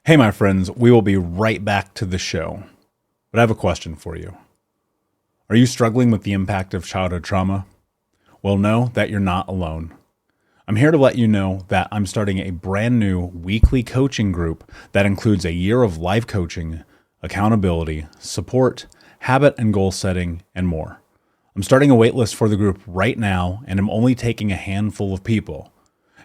Hey, my friends, we will be right back to the show. But I have a question for you. Are you struggling with the impact of childhood trauma? Well, know that you're not alone. I'm here to let you know that I'm starting a brand new weekly coaching group that includes a year of life coaching, accountability, support, habit and goal setting, and more. I'm starting a waitlist for the group right now, and I'm only taking a handful of people.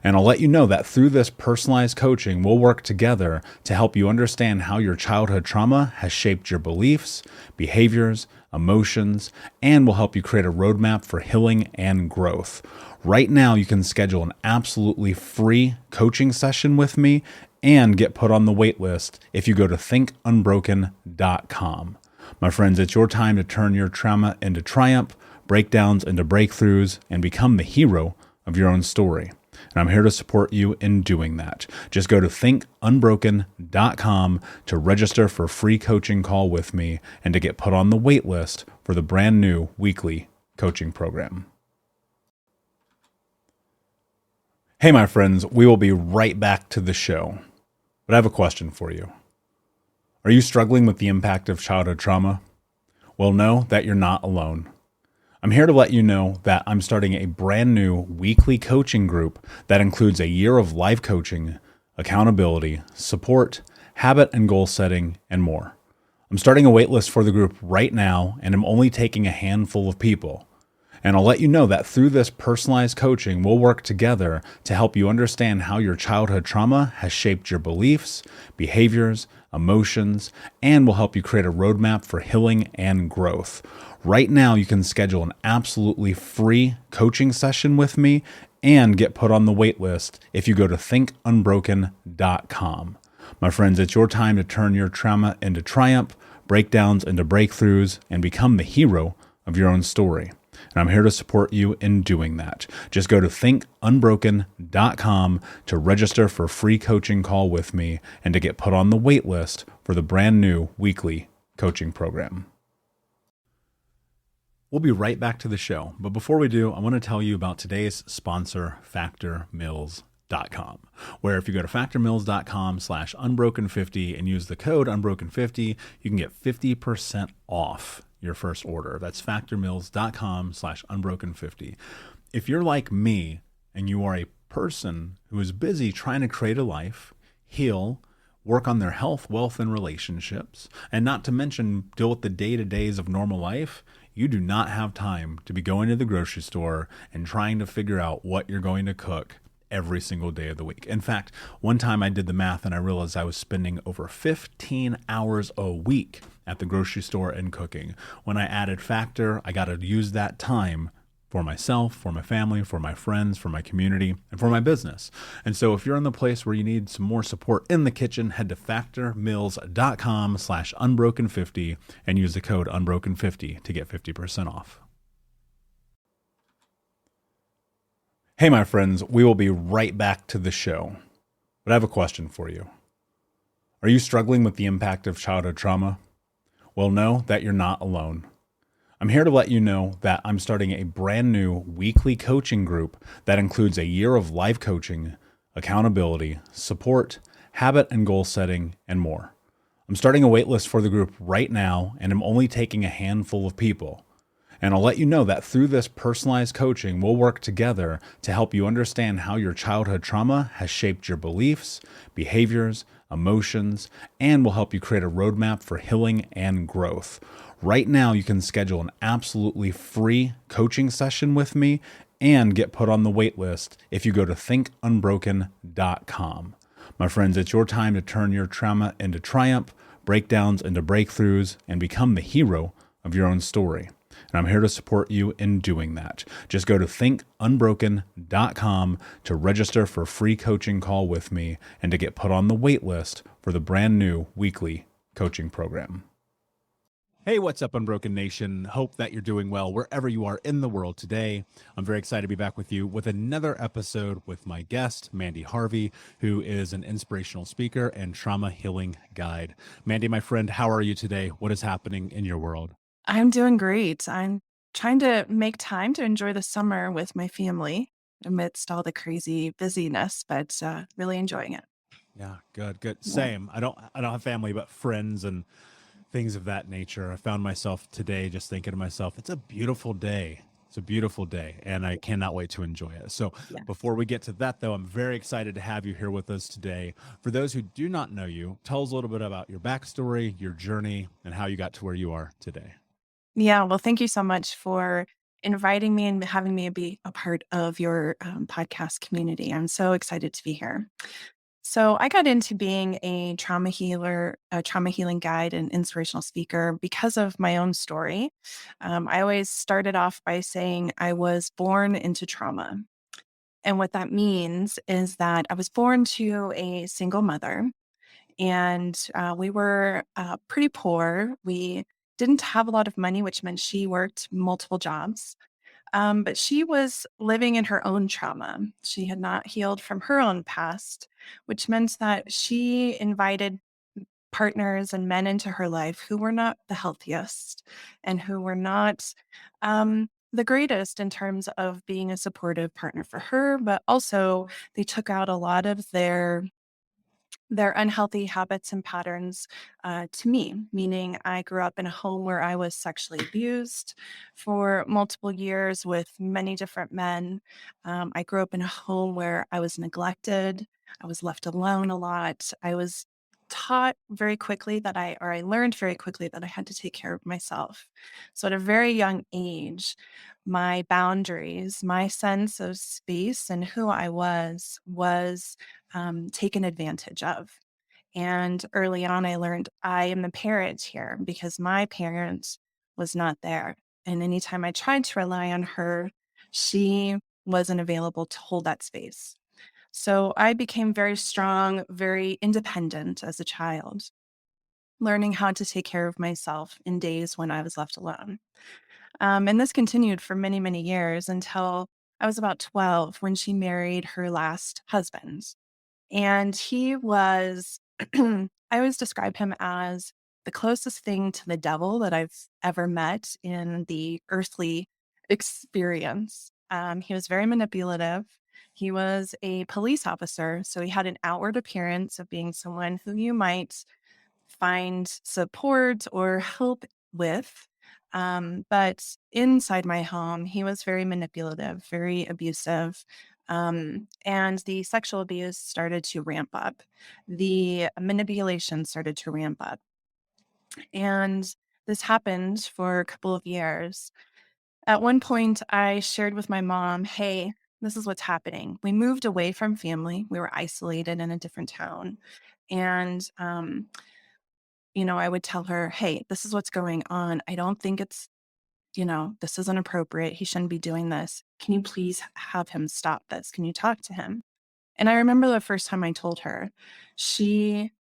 And I'll let you know that through this personalized coaching, we'll work together to help you understand how your childhood trauma has shaped your beliefs, behaviors, emotions, and will help you create a roadmap for healing and growth. Right now, you can schedule an absolutely free coaching session with me and get put on the wait list if you go to thinkunbroken.com. My friends, it's your time to turn your trauma into triumph, breakdowns into breakthroughs, and become the hero of your own story. And I'm here to support you in doing that. Just go to thinkunbroken.com to register for a free coaching call with me and to get put on the wait list for the brand new weekly coaching program. Hey, my friends, we will be right back to the show. But I have a question for you. Are you struggling with the impact of childhood trauma? Well, know that you're not alone. I'm here to let you know that I'm starting a brand new weekly coaching group that includes a year of life coaching, accountability, support, habit and goal setting, and more. I'm starting a waitlist for the group right now, and I'm only taking a handful of people. And I'll let you know that through this personalized coaching, we'll work together to help you understand how your childhood trauma has shaped your beliefs, behaviors, emotions, and will help you create a roadmap for healing and growth. Right now, you can schedule an absolutely free coaching session with me and get put on the wait list if you go to thinkunbroken.com. My friends, it's your time to turn your trauma into triumph, breakdowns into breakthroughs, and become the hero of your own story. And I'm here to support you in doing that. Just go to thinkunbroken.com to register for a free coaching call with me and to get put on the wait list for the brand new weekly coaching program. We'll be right back to the show. But before we do, I want to tell you about today's sponsor, factormeals.com, where if you go to factormeals.com/unbroken50 and use the code unbroken50, you can get 50% off your first order. That's factormeals.com/unbroken50. If you're like me and you are a person who is busy trying to create a life, heal, work on their health, wealth, and relationships, and not to mention deal with the day-to-days of normal life, you do not have time to be going to the grocery store and trying to figure out what you're going to cook every single day of the week. In fact, one time I did the math and I realized I was spending over 15 hours a week at the grocery store and cooking. When I added Factor, I got to use that time for myself, for my family, for my friends, for my community, and for my business. And so if you're in the place where you need some more support in the kitchen, head to factormeals.com/unbroken50 and use the code unbroken50 to get 50% off. Hey, my friends, we will be right back to the show. But I have a question for you. Are you struggling with the impact of childhood trauma? Well, know that you're not alone. I'm here to let you know that I'm starting a brand new weekly coaching group that includes a year of life coaching, accountability, support, habit and goal setting, and more. I'm starting a waitlist for the group right now, and I'm only taking a handful of people. And I'll let you know that through this personalized coaching, we'll work together to help you understand how your childhood trauma has shaped your beliefs, behaviors, emotions, and will help you create a roadmap for healing and growth. Right now, you can schedule an absolutely free coaching session with me and get put on the wait list if you go to thinkunbroken.com. My friends, it's your time to turn your trauma into triumph, breakdowns into breakthroughs, and become the hero of your own story. And I'm here to support you in doing that. Just go to thinkunbroken.com to register for a free coaching call with me and to get put on the wait list for the brand new weekly coaching program. Hey, what's up, Unbroken Nation? Hope that you're doing well wherever you are in the world today. I'm very excited to be back with you with another episode with my guest, Mandy Harvey, who is an inspirational speaker and trauma healing guide. Mandy, my friend, how are you today? What is happening in your world? I'm doing great. I'm trying to make time to enjoy the summer with my family amidst all the crazy busyness, but really enjoying it. Yeah, good. Same. I don't have family, but friends and things of that nature. I found myself today just thinking to myself, it's a beautiful day. It's a beautiful day, and I cannot wait to enjoy it. So, Yeah. before we get to that, though, I'm very excited to have you here with us today. For those who do not know you, tell us a little bit about your backstory, your journey, and how you got to where you are today. Yeah. Well, thank you so much for inviting me and having me be a part of your podcast community. I'm so excited to be here. So, I got into being a trauma healer, a trauma healing guide, and inspirational speaker because of my own story. I always started off by saying I was born into trauma. And what that means is that I was born to a single mother, and we were pretty poor. We didn't have a lot of money, which meant she worked multiple jobs. But she was living in her own trauma. She had not healed from her own past, which meant that she invited partners and men into her life who were not the healthiest and who were not the greatest in terms of being a supportive partner for her, but also they took out a lot of their unhealthy habits and patterns to me, meaning I grew up in a home where I was sexually abused for multiple years with many different men. I grew up in a home where I was neglected. I was left alone a lot. I was taught very quickly or I learned very quickly that I had to take care of myself. So at a very young age, my boundaries, my sense of space and who I was taken advantage of. And early on, I learned I am the parent here because my parent was not there. And anytime I tried to rely on her, she wasn't available to hold that space. So I became very strong, very independent as a child, learning how to take care of myself in days when I was left alone. And this continued for many, many years until I was about 12 when she married her last husband. And he was, I always describe him as the closest thing to the devil that I've ever met in the earthly experience. He was very manipulative. He was a police officer. So he had an outward appearance of being someone who you might find support or help with. But inside my home, he was very manipulative, very abusive. And the sexual abuse started to ramp up. The manipulation started to ramp up. And this happened for a couple of years. At one point, I shared with my mom, hey, this is what's happening. We moved away from family. We were isolated in a different town. And I would tell her, hey, this is what's going on. I don't think this isn't appropriate. He shouldn't be doing this. Can you please have him stop this? Can you talk to him? And I remember the first time I told her, she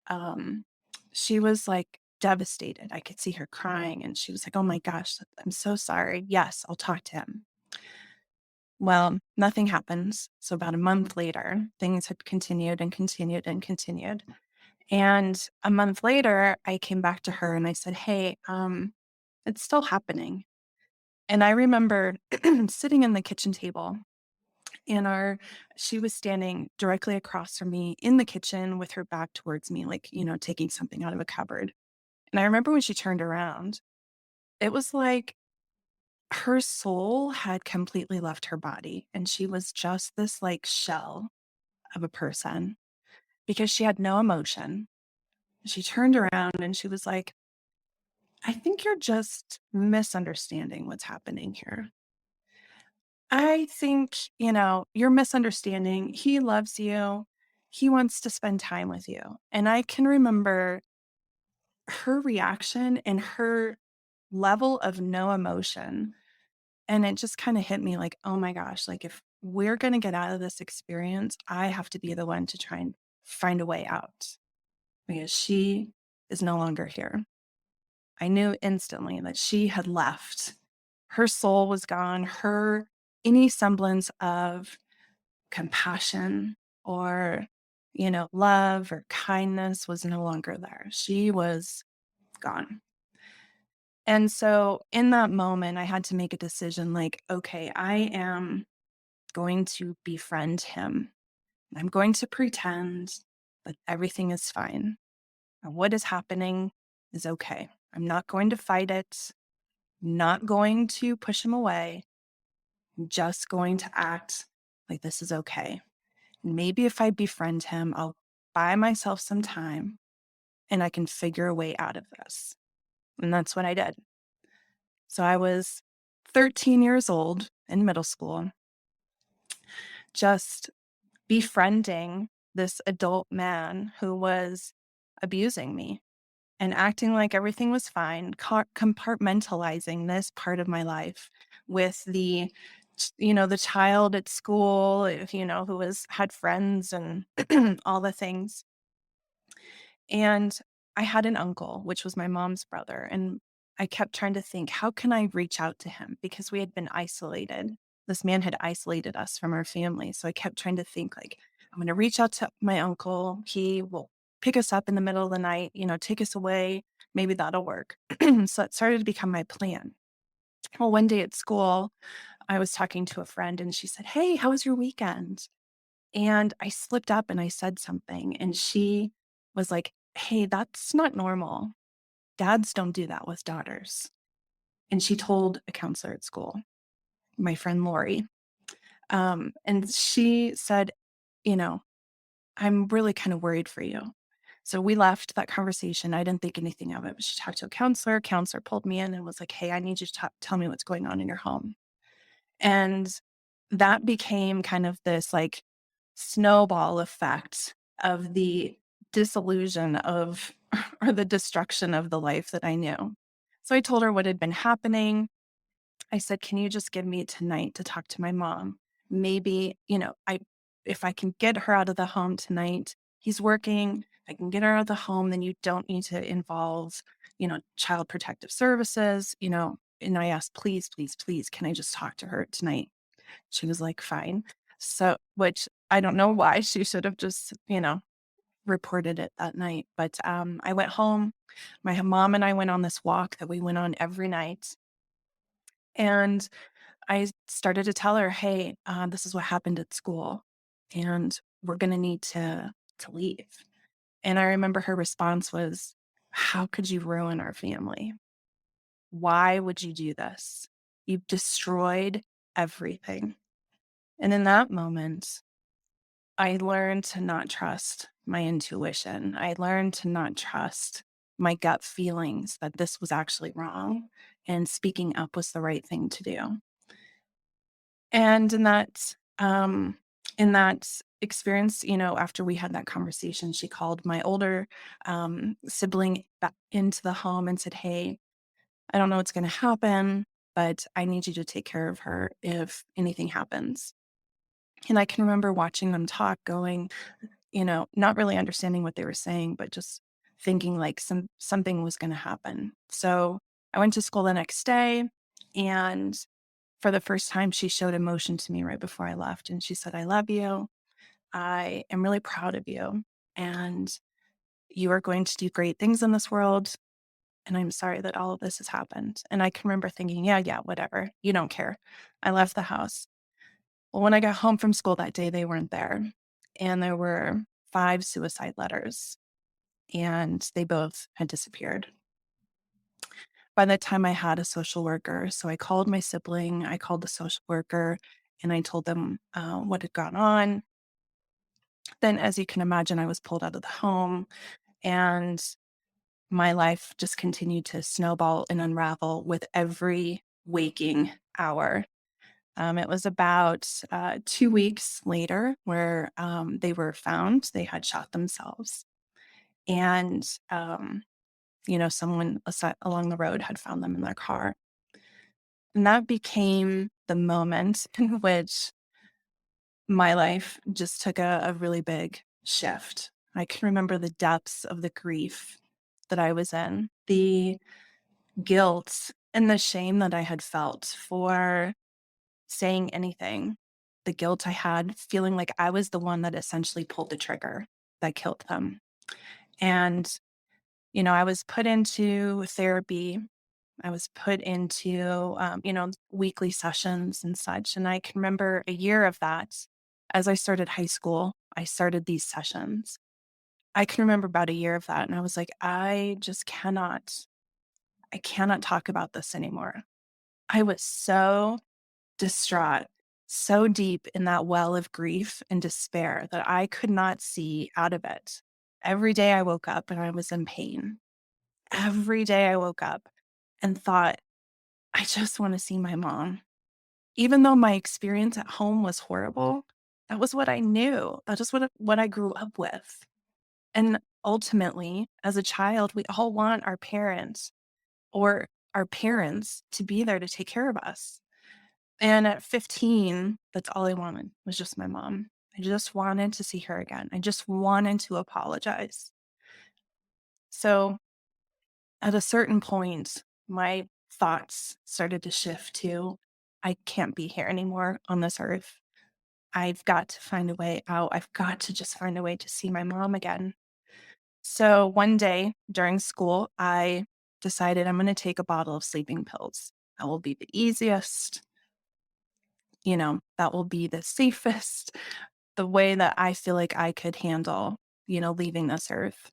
she was like devastated. I could see her crying and she was like, "Oh my gosh, I'm so sorry. Yes, I'll talk to him." Well, nothing happens. So about a month later, things had continued and continued and continued. And a month later, I came back to her and I said, "Hey, it's still happening." And I remember sitting in the kitchen table and she was standing directly across from me in the kitchen with her back towards me, like, taking something out of a cupboard. And I remember when she turned around, it was like her soul had completely left her body and she was just this like shell of a person because she had no emotion. She turned around and she was like, I think you're just misunderstanding what's happening here. I think, you're misunderstanding. He loves you. He wants to spend time with you. And I can remember her reaction and her level of no emotion. And it just kind of hit me like, oh my gosh, like if we're going to get out of this experience, I have to be the one to try and find a way out because she is no longer here. I knew instantly that she had left. Her soul was gone. Any semblance of compassion or, love or kindness was no longer there. She was gone. And so in that moment, I had to make a decision like, okay, I am going to befriend him. I'm going to pretend. that everything is fine. And what is happening is okay. I'm not going to fight it, not going to push him away. I'm just going to act like this is okay. Maybe if I befriend him, I'll buy myself some time and I can figure a way out of this. And that's what I did. So I was 13 years old in middle school, just befriending this adult man who was abusing me and acting like everything was fine, compartmentalizing this part of my life with the child at school, who had friends and all the things. And I had an uncle, which was my mom's brother, and I kept trying to think, how can I reach out to him? Because we had been isolated. This man had isolated us from our family. So I kept trying to think, like, I'm going to reach out to my uncle. He will pick us up in the middle of the night, take us away. Maybe that'll work. So it started to become my plan. Well, one day at school, I was talking to a friend and she said, "Hey, how was your weekend?" And I slipped up and I said something, and she was like, "Hey, that's not normal. Dads don't do that with daughters." And she told a counselor at school, my friend Lori. And she said, you know, "I'm really kind of worried for you." So we left that conversation. I didn't think anything of it, but she talked to a counselor. Counselor pulled me in and was like, "Hey, I need you to tell me what's going on in your home." And that became kind of this like snowball effect of the disillusion of or the destruction of the life that I knew. So I told her what had been happening. I said, "Can you just give me tonight to talk to my mom? Maybe, if I can get her out of the home tonight, he's working. If I can get her out of the home, then you don't need to involve, child protective services. And I asked, "Please, please, please, can I just talk to her tonight?" She was like, "Fine." So, which I don't know why she should have just, reported it that night. But I went home. My mom and I went on this walk that we went on every night. And I started to tell her, "Hey, this is what happened at school, and we're going to need to leave." And I remember her response was, "How could you ruin our family? Why would you do this? You've destroyed everything." And in that moment, I learned to not trust my intuition. I learned to not trust my gut feelings that this was actually wrong and speaking up was the right thing to do. And in that experience, after we had that conversation, she called my older sibling back into the home and said, "Hey, I don't know what's going to happen, but I need you to take care of her if anything happens." And I can remember watching them talk, going, not really understanding what they were saying, but just thinking like something was going to happen. So I went to school the next day, and for the first time, she showed emotion to me right before I left. And she said, "I love you. I am really proud of you. And you are going to do great things in this world. And I'm sorry that all of this has happened." And I can remember thinking, yeah, yeah, whatever. You don't care. I left the house. Well, when I got home from school that day, they weren't there. And there were 5 suicide letters, and they both had disappeared. By the time I had a social worker, so I called my sibling, I called the social worker, and I told them what had gone on. Then, as you can imagine, I was pulled out of the home, and my life just continued to snowball and unravel with every waking hour. It was about 2 weeks later where they were found. They had shot themselves. And, someone along the road had found them in their car. And that became the moment in which my life just took a really big shift. I can remember the depths of the grief that I was in, the guilt and the shame that I had felt for saying anything, the guilt I had feeling like I was the one that essentially pulled the trigger that killed them. And, I was put into therapy. I was put into, weekly sessions and such. And I can remember a year of that. As I started high school, I started these sessions. I can remember about a year of that, and I was like, I cannot talk about this anymore. I was so distraught, so deep in that well of grief and despair that I could not see out of it. Every day I woke up and I was in pain. Every day I woke up and thought, I just want to see my mom. Even though my experience at home was horrible, that was what I knew. That is what I grew up with. And ultimately, as a child, we all want our parents or our parents to be there to take care of us. And at 15, that's all I wanted was just my mom. I just wanted to see her again. I just wanted to apologize. So at a certain point, my thoughts started to shift to, I can't be here anymore on this earth. I've got to find a way out. I've got to just find a way to see my mom again. So one day during school, I decided I'm going to take a bottle of sleeping pills. That will be the easiest, that will be the safest, the way that I feel like I could handle, leaving this earth.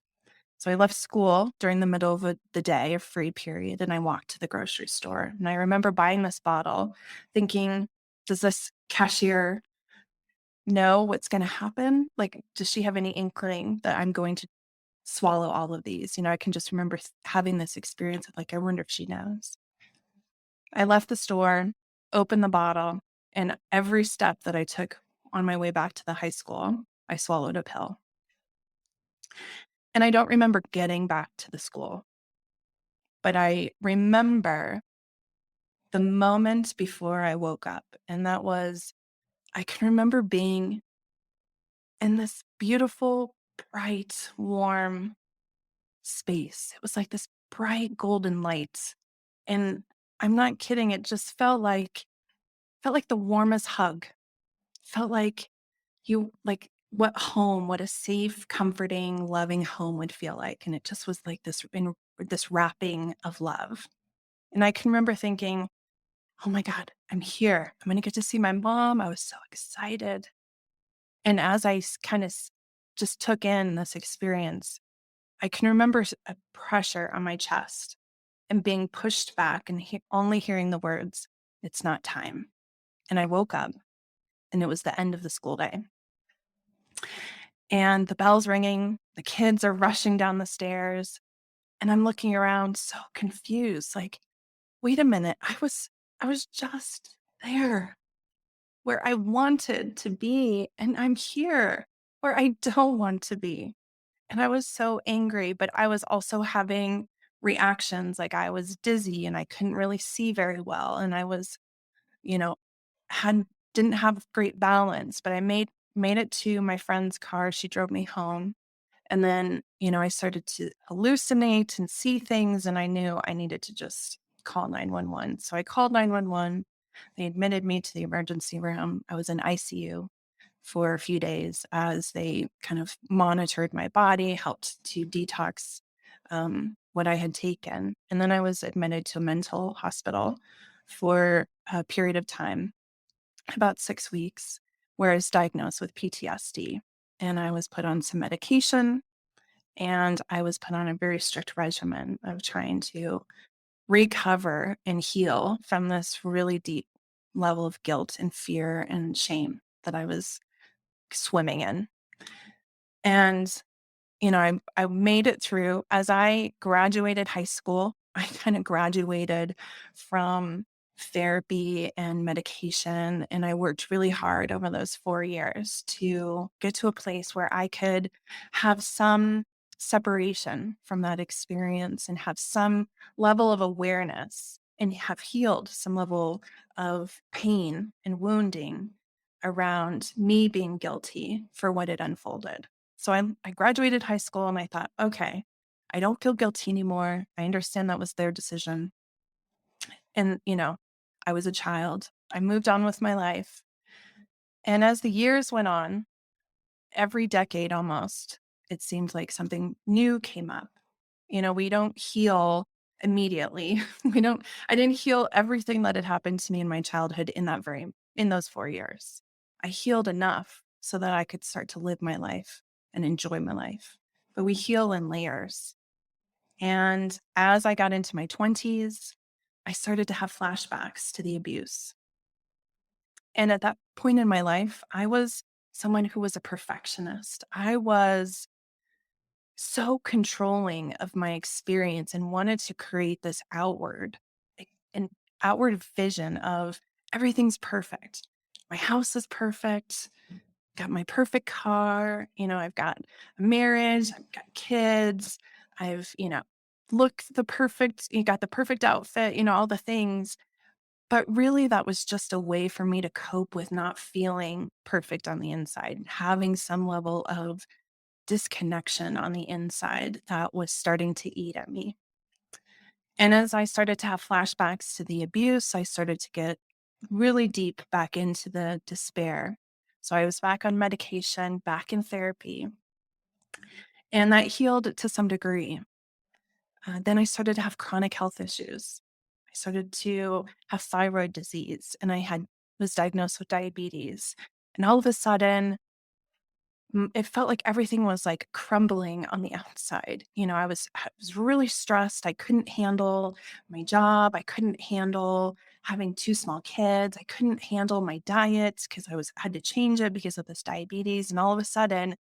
So I left school during the middle of the day, a free period, and I walked to the grocery store. And I remember buying this bottle thinking, does this cashier know what's going to happen? Like, does she have any inkling that I'm going to swallow all of these? I can just remember having this experience of like, I wonder if she knows. I left the store, opened the bottle, and every step that I took on my way back to the high school, I swallowed a pill. And I don't remember getting back to the school, but I remember the moment before I woke up. And that was, I can remember being in this beautiful, bright, warm space. It was like this bright golden light. And I'm not kidding, it just felt like the warmest hug. Felt like what a safe, comforting, loving home would feel like. And it just was like this wrapping of love. And I can remember thinking, oh my God, I'm here. I'm going to get to see my mom. I was so excited. And as I kind of just took in this experience, I can remember a pressure on my chest and being pushed back and only hearing the words, it's not time. And I woke up and it was the end of the school day. And the bell's ringing, the kids are rushing down the stairs, and I'm looking around so confused, like, wait a minute, I was just there where I wanted to be, and I'm here where I don't want to be. And I was so angry, but I was also having reactions like I was dizzy and I couldn't really see very well. And I was, you know, had didn't have great balance, but I made it to my friend's car. She drove me home. And then, I started to hallucinate and see things, and I knew I needed to just call 911. So I called 911. They admitted me to the emergency room. I was in ICU for a few days as they kind of monitored my body, helped to detox what I had taken. And then I was admitted to a mental hospital for a period of time, about 6 weeks, where I was diagnosed with PTSD. And I was put on some medication and I was put on a very strict regimen of trying to recover and heal from this really deep level of guilt and fear and shame that I was swimming in. And I made it through. As I graduated high school, I kind of graduated from therapy and medication. And I worked really hard over those 4 years to get to a place where I could have some separation from that experience and have some level of awareness and have healed some level of pain and wounding around me being guilty for what had unfolded. So I graduated high school and I thought, okay, I don't feel guilty anymore. I understand that was their decision. And, I was a child. I moved on with my life. And as the years went on, every decade almost, it seemed like something new came up. We don't heal immediately. I didn't heal everything that had happened to me in my childhood in those 4 years. I healed enough so that I could start to live my life and enjoy my life. but we heal in layers. And as I got into my 20s, I started to have flashbacks to the abuse. And at that point in my life, I was someone who was a perfectionist. I was so controlling of my experience and wanted to create this an outward vision of everything's perfect. My house is perfect. Got my perfect car. I've got a marriage. I've got kids. I've, looked you got the perfect outfit, all the things. But really, that was just a way for me to cope with not feeling perfect on the inside, having some level of disconnection on the inside that was starting to eat at me. And as I started to have flashbacks to the abuse, I started to get really deep back into the despair. So I was back on medication, back in therapy, and that healed to some degree. Then I started to have chronic health issues. I started to have thyroid disease, and was diagnosed with diabetes. And all of a sudden, it felt like everything was like crumbling on the outside. I was really stressed. I couldn't handle my job. I couldn't handle having two small kids. I couldn't handle my diet because had to change it because of this diabetes. And all of a sudden,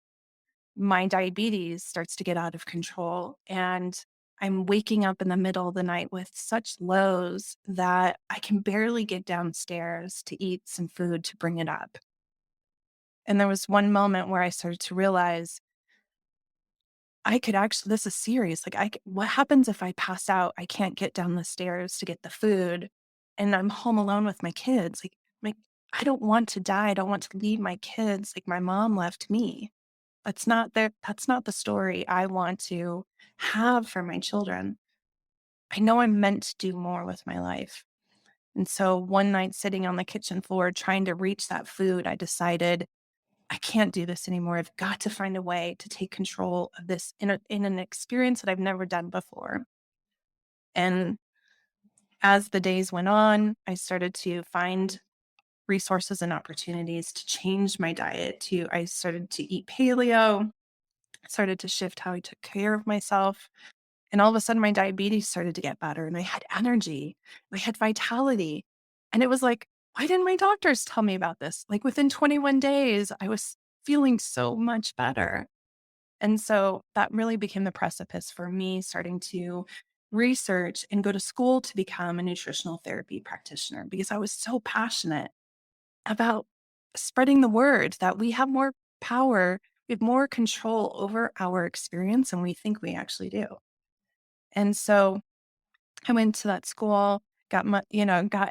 my diabetes starts to get out of control, and I'm waking up in the middle of the night with such lows that I can barely get downstairs to eat some food to bring it up. And there was one moment where I started to realize I could actually, this is serious. Like, what happens if I pass out? I can't get down the stairs to get the food, and I'm home alone with my kids. I don't want to die. I don't want to leave my kids like my mom left me. That's not the story I want to have for my children. I know I'm meant to do more with my life. And so one night sitting on the kitchen floor trying to reach that food, I decided I can't do this anymore. I've got to find a way to take control of this in an experience that I've never done before. And as the days went on, I started to find resources and opportunities to change my diet. I started to eat paleo, started to shift how I took care of myself. And all of a sudden, my diabetes started to get better and I had energy, I had vitality. And it was like, why didn't my doctors tell me about this? Like within 21 days, I was feeling so much better. And so that really became the precipice for me starting to research and go to school to become a nutritional therapy practitioner because I was so passionate about spreading the word that we have more power, we have more control over our experience than we think we actually do. And so I went to that school, got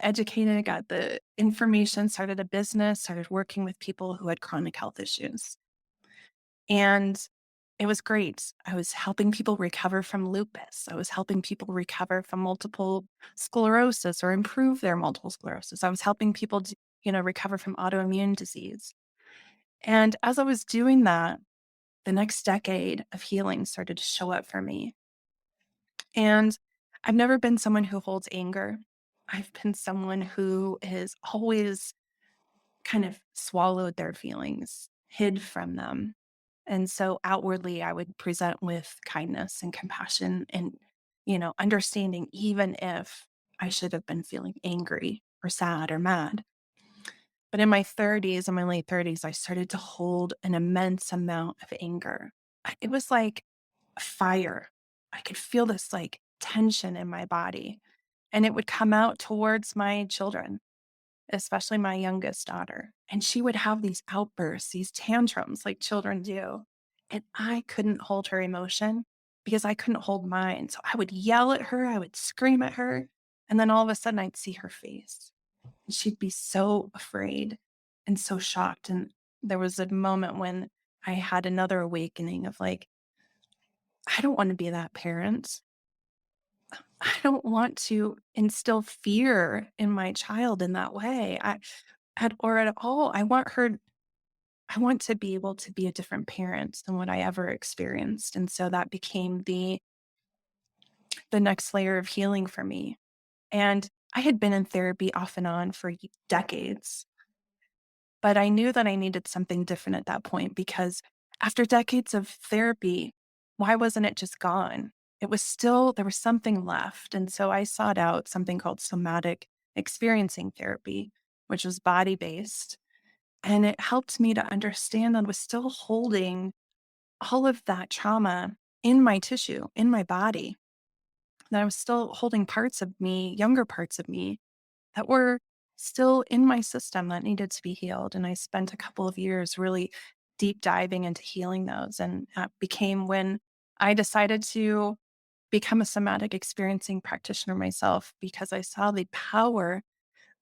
educated, got the information, started a business, started working with people who had chronic health issues. And it was great. I was helping people recover from lupus. I was helping people recover from multiple sclerosis or improve their multiple sclerosis. I was helping people, recover from autoimmune disease. And as I was doing that, the next decade of healing started to show up for me. And I've never been someone who holds anger. I've been someone who has always kind of swallowed their feelings, hid from them. And so outwardly, I would present with kindness and compassion and, understanding, even if I should have been feeling angry or sad or mad. But in my 30s, in my late 30s, I started to hold an immense amount of anger. It was like a fire. I could feel this like tension in my body, and it would come out towards my children, especially my youngest daughter. And she would have these outbursts, these tantrums like children do. And I couldn't hold her emotion because I couldn't hold mine. So I would yell at her, I would scream at her. And then all of a sudden I'd see her face. And she'd be so afraid and so shocked. And there was a moment when I had another awakening of like, I don't want to be that parent. I don't want to instill fear in my child in that way. At all. I want to be able to be a different parent than what I ever experienced. And so that became the next layer of healing for me. And I had been in therapy off and on for decades, but I knew that I needed something different at that point because after decades of therapy, why wasn't it just gone? It was still, there was something left. And so I sought out something called somatic experiencing therapy, which was body based. And it helped me to understand that I was still holding all of that trauma in my tissue, in my body, that I was still holding parts of me, younger parts of me that were still in my system that needed to be healed. And I spent a couple of years really deep diving into healing those. And that became when I decided to become a somatic experiencing practitioner myself, because I saw the power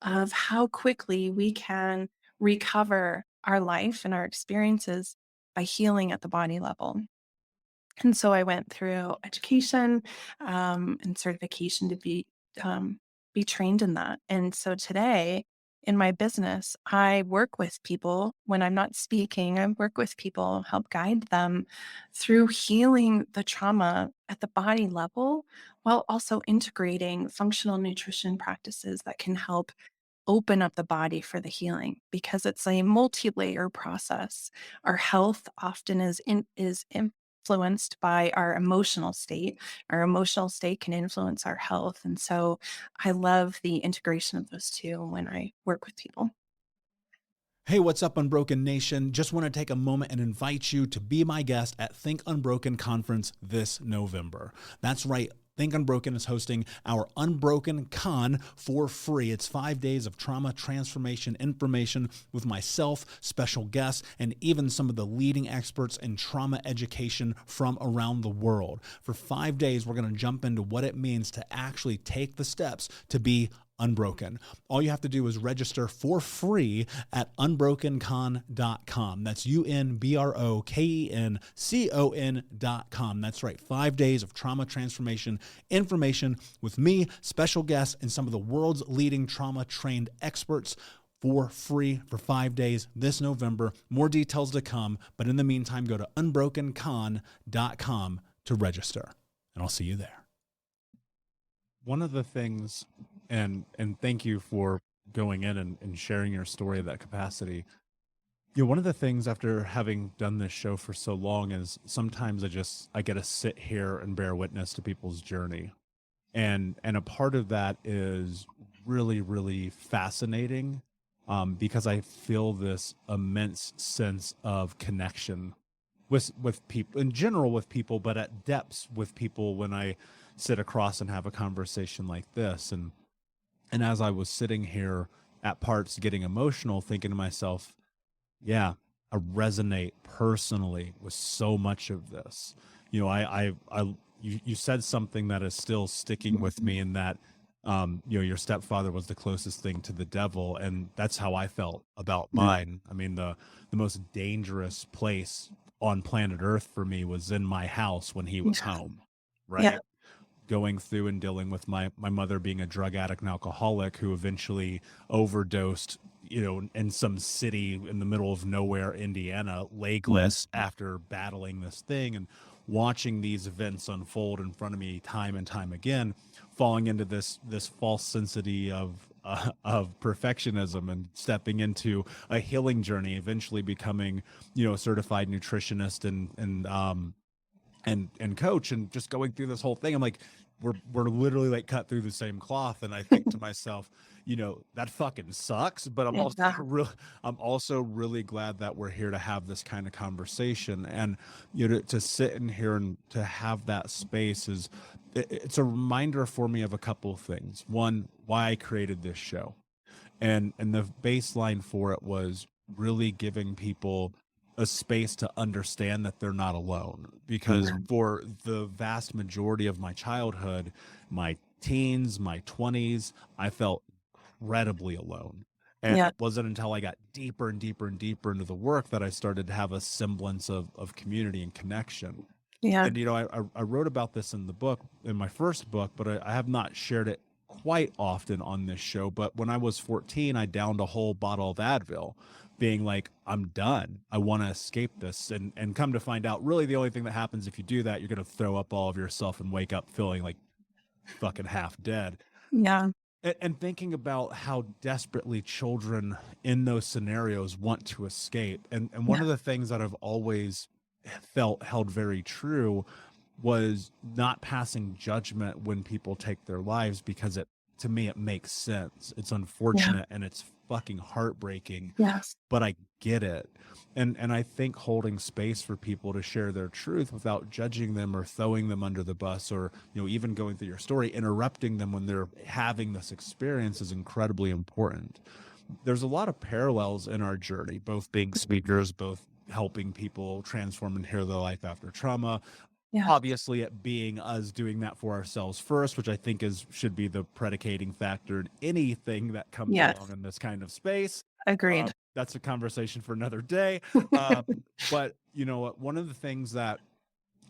of how quickly we can recover our life and our experiences by healing at the body level. And so I went through education and certification to be trained in that. And so today in my business, I work with people when I'm not speaking. I work with people, help guide them through healing the trauma at the body level, while also integrating functional nutrition practices that can help open up the body for the healing, because it's a multi-layer process. Our health often is influenced by our emotional state. Our emotional state can influence our health. And so I love the integration of those two when I work with people. Hey, what's up, Unbroken Nation? Just want to take a moment and invite you to be my guest at Think Unbroken Conference this November. That's right. Think Unbroken is hosting our Unbroken Con for free. It's 5 days of trauma transformation information with myself, special guests, and even some of the leading experts in trauma education from around the world. For 5 days, we're going to jump into what it means to actually take the steps to be unbroken. All you have to do is register for free at unbrokencon.com. That's unbrokencon.com. That's right. 5 days of trauma transformation information with me, special guests, and some of the world's leading trauma trained experts for free for 5 days this November. More details to come, but in the meantime, go to unbrokencon.com to register, and I'll see you there. One of the things, and thank you for going in and sharing your story of that capacity. One of the things after having done this show for so long is sometimes I get to sit here and bear witness to people's journey. And a part of that is really, really fascinating, because I feel this immense sense of connection with people in general, with people, but at depths with people when I sit across and have a conversation like this. And as I was sitting here at parts getting emotional, thinking to myself, yeah, I resonate personally with so much of this. You said something that is still sticking with me, in that, your stepfather was the closest thing to the devil. And that's how I felt about mine. I mean, the most dangerous place on planet Earth for me was in my house when he was home, right? Yeah. Going through and dealing with my mother being a drug addict and alcoholic who eventually overdosed, in some city in the middle of nowhere, Indiana, legless, after battling this thing, and watching these events unfold in front of me time and time again, falling into this false sensitivity of perfectionism, and stepping into a healing journey, eventually becoming, a certified nutritionist and coach, and just going through this whole thing. I'm like, we're literally like cut through the same cloth. And I think to myself, that fucking sucks, but I'm also really glad that we're here to have this kind of conversation. And to sit in here and to have that space it's a reminder for me of a couple of things. One, why I created this show, and the baseline for it was really giving people a space to understand that they're not alone. Because for the vast majority of my childhood, my teens, my 20s, I felt incredibly alone. And it wasn't until I got deeper and deeper and deeper into the work that I started to have a semblance of community and connection. Yeah. And, I wrote about this in my first book, but I have not shared it quite often on this show. But when I was 14, I downed a whole bottle of Advil, being like, I'm done. I want to escape this. And come to find out, really the only thing that happens if you do that, you're going to throw up all of yourself and wake up feeling like fucking half dead. Yeah. And thinking about how desperately children in those scenarios want to escape. And one of the things that I've always held very true was not passing judgment when people take their lives, because it, to me, it makes sense. It's Yeah. unfortunate and it's fucking heartbreaking, Yes. but I get it. And I think holding space for people to share their truth without judging them or throwing them under the bus, or, you know, even going through your story, interrupting them when they're having this experience, is incredibly important. There's a lot of parallels in our journey, both being speakers, both helping people transform and heal their life after trauma. Yeah. Obviously, it being us doing that for ourselves first, which I think should be the predicating factor in anything that comes along Yes. in this kind of space. Agreed. That's a conversation for another day. But you know what? One of the things that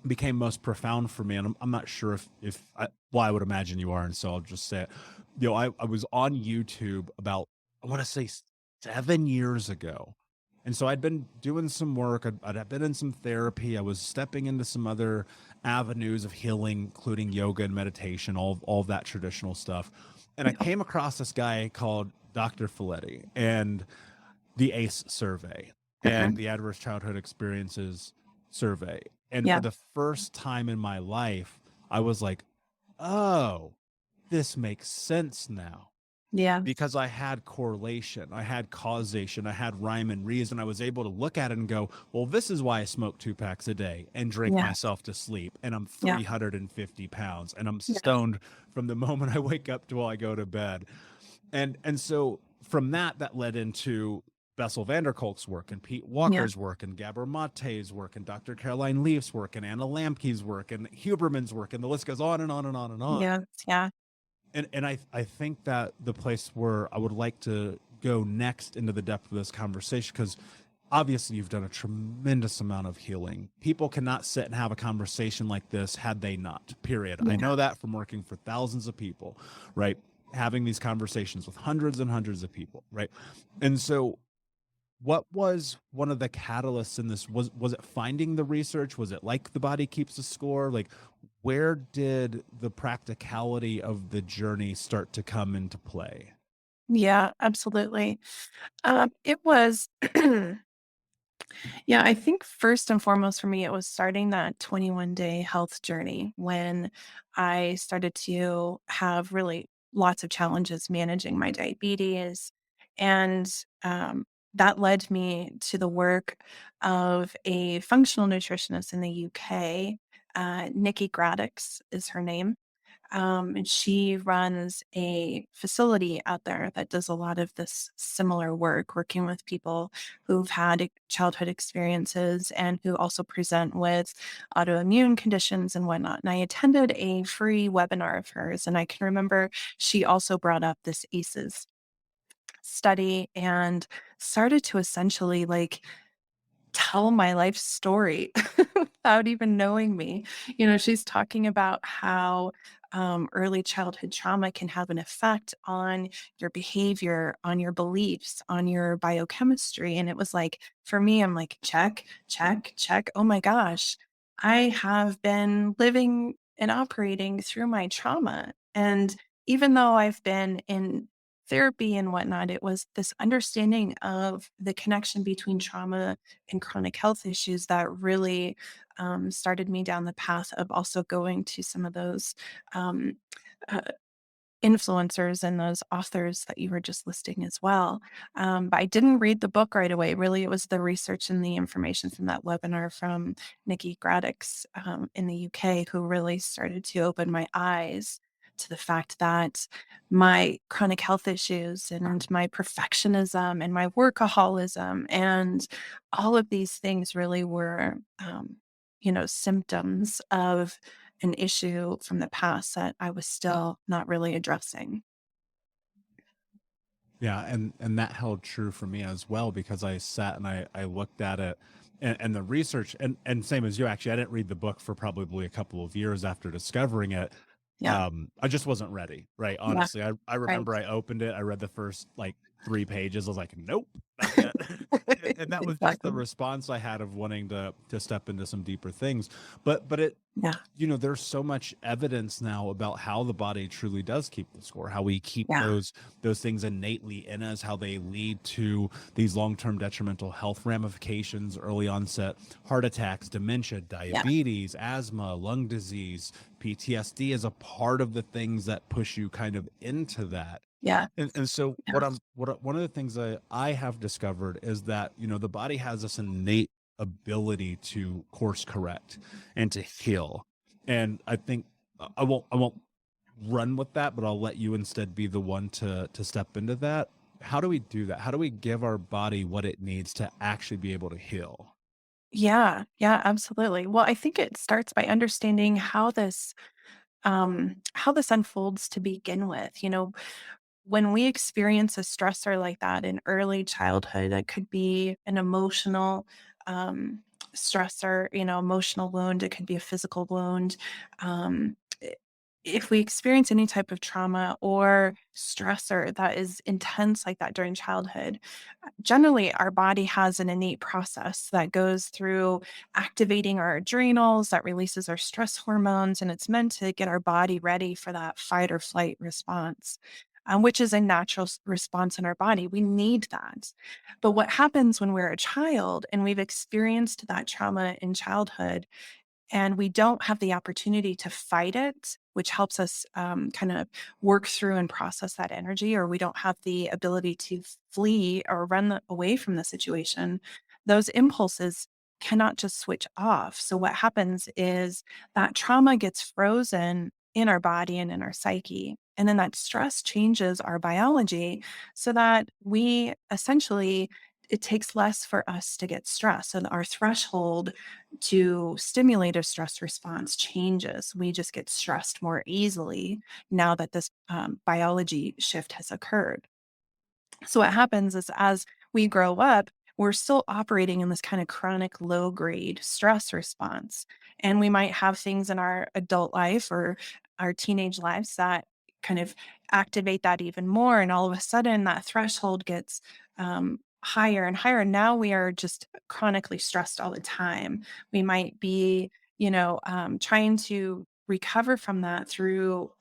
became most profound for me, and I'm not sure if I, well, I would imagine you are, and so I'll just say it. You know, I was on YouTube about, I want to say, 7 years ago. And so I'd been doing some work. I'd been in some therapy. I was stepping into some other avenues of healing, including yoga and meditation, all of that traditional stuff. And I Yeah. came across this guy called Dr. Folletti and the ACE survey and the Adverse Childhood Experiences survey. And for Yeah. the first time in my life, I was like, oh, this makes sense now, Yeah. because I had correlation, I had causation, I had rhyme and reason. I was able to look at it and go, well, this is why I smoke 2 packs a day and drink Yeah. myself to sleep. And I'm Yeah. 350 pounds and I'm Yeah. stoned from the moment I wake up till I go to bed. And so from that led into Bessel van der Kolk's work and Pete Yeah. Walker's work and Gabor Mate's work and Dr. Caroline Leaf's work and Anna Lamke's work and Huberman's work, and the list goes on and on and on and on. Yeah. Yeah. And I think that the place where I would like to go next into the depth of this conversation, because obviously you've done a tremendous amount of healing. People cannot sit and have a conversation like this had they not, period. I know that from working for thousands of people, right? Having these conversations with hundreds and hundreds of people, right? And so what was one of the catalysts in this? Was it finding the research? Was it like The Body Keeps the Score? Like, where did the practicality of the journey start to come into play? Yeah, absolutely. It was, yeah, I think first and foremost for me, it was starting that 21-day health journey when I started to have really lots of challenges managing my diabetes. And um, that led me to the work of a functional nutritionist in the UK. Nikki Graddix is her name. And she runs a facility out there that does a lot of this similar work, working with people who've had childhood experiences and who also present with autoimmune conditions and whatnot. And I attended a free webinar of hers, and I can remember she also brought up this ACEs study and started to essentially like tell my life story without even knowing me. You know, she's talking about how early childhood trauma can have an effect on your behavior, on your beliefs, on your biochemistry. And it was like, for me, I'm like, check, check, check. Oh my gosh, I have been living and operating through my trauma. And even though I've been in therapy and whatnot, it was this understanding of the connection between trauma and chronic health issues that really started me down the path of also going to some of those um, uh, influencers and those authors that you were just listing as well. But I didn't read the book right away. Really, it was the research and the information from that webinar from Nikki Graddix in the UK who really started to open my eyes to the fact that my chronic health issues and my perfectionism and my workaholism and all of these things really were, symptoms of an issue from the past that I was still not really addressing. Yeah, and that held true for me as well, because I sat and I looked at it, and the research, and same as you, actually, I didn't read the book for probably a couple of years after discovering it. Yeah. I just wasn't ready, right? Yeah. Honestly, I Right. remember I opened it, I read the first like 3 pages. I was like, nope, not yet. And that was just the Exactly. response I had of wanting to step into some deeper things. But it, Yeah. there's so much evidence now about how the body truly does keep the score, how we keep Yeah. those things innately in us, how they lead to these long-term detrimental health ramifications, early onset heart attacks, dementia, Yeah. diabetes, asthma, lung disease. PTSD is a part of the things that push you kind of into that. Yeah. And so Yeah. one of the things that I have discovered is that, the body has this innate ability to course correct and to heal. And I think I won't run with that, but I'll let you instead be the one to step into that. How do we do that? How do we give our body what it needs to actually be able to heal? Yeah. Yeah. Absolutely. Well, I think it starts by understanding how this unfolds to begin with. When we experience a stressor like that in early childhood, that could be an emotional stressor, emotional wound, it could be a physical wound. Um, i- if we experience any type of trauma or stressor that is intense like that during childhood, generally our body has an innate process that goes through activating our adrenals, that releases our stress hormones, and it's meant to get our body ready for that fight or flight response, which is a natural response in our body. We need that. But what happens when we're a child and we've experienced that trauma in childhood and we don't have the opportunity to fight it, which helps us kind of work through and process that energy, or we don't have the ability to flee or run away from the situation, those impulses cannot just switch off. So, what happens is that trauma gets frozen in our body and in our psyche. And then that stress changes our biology so that we essentially, it takes less for us to get stressed. So, our threshold to stimulate a stress response changes. We just get stressed more easily now that this biology shift has occurred. So, what happens is as we grow up, we're still operating in this kind of chronic low grade stress response. And we might have things in our adult life or our teenage lives that kind of activate that even more. And all of a sudden, that threshold gets higher and higher. And now we are just chronically stressed all the time. We might be, trying to recover from that through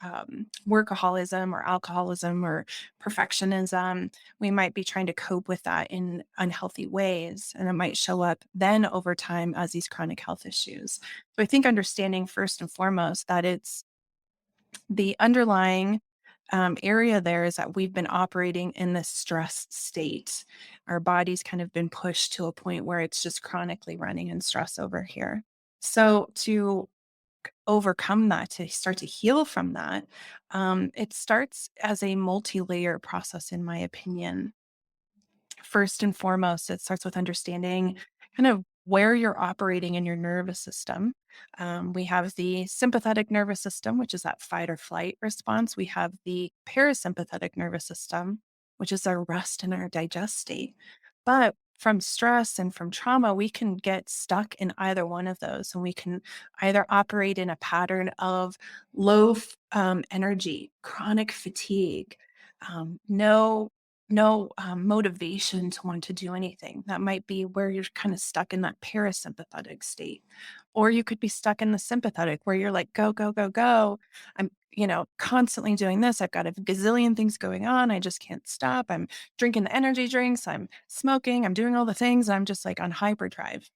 workaholism or alcoholism or perfectionism. We might be trying to cope with that in unhealthy ways, and it might show up then over time as these chronic health issues. So I think understanding first and foremost that it's the underlying area there is that we've been operating in this stress state. Our body's kind of been pushed to a point where it's just chronically running in stress over here. So to overcome that, to start to heal from that, it starts as a multi-layer process, in my opinion. First and foremost, it starts with understanding kind of where you're operating in your nervous system. We have the sympathetic nervous system, which is that fight or flight response. We have the parasympathetic nervous system, which is our rest and our digest state. But from stress and from trauma, we can get stuck in either one of those. And we can either operate in a pattern of low energy, chronic fatigue, no motivation to want to do anything. That might be where you're kind of stuck in that parasympathetic state. Or you could be stuck in the sympathetic where you're like, go, go, go, go. I'm, constantly doing this. I've got a gazillion things going on. I just can't stop. I'm drinking the energy drinks. I'm smoking. I'm doing all the things. I'm just like on hyperdrive.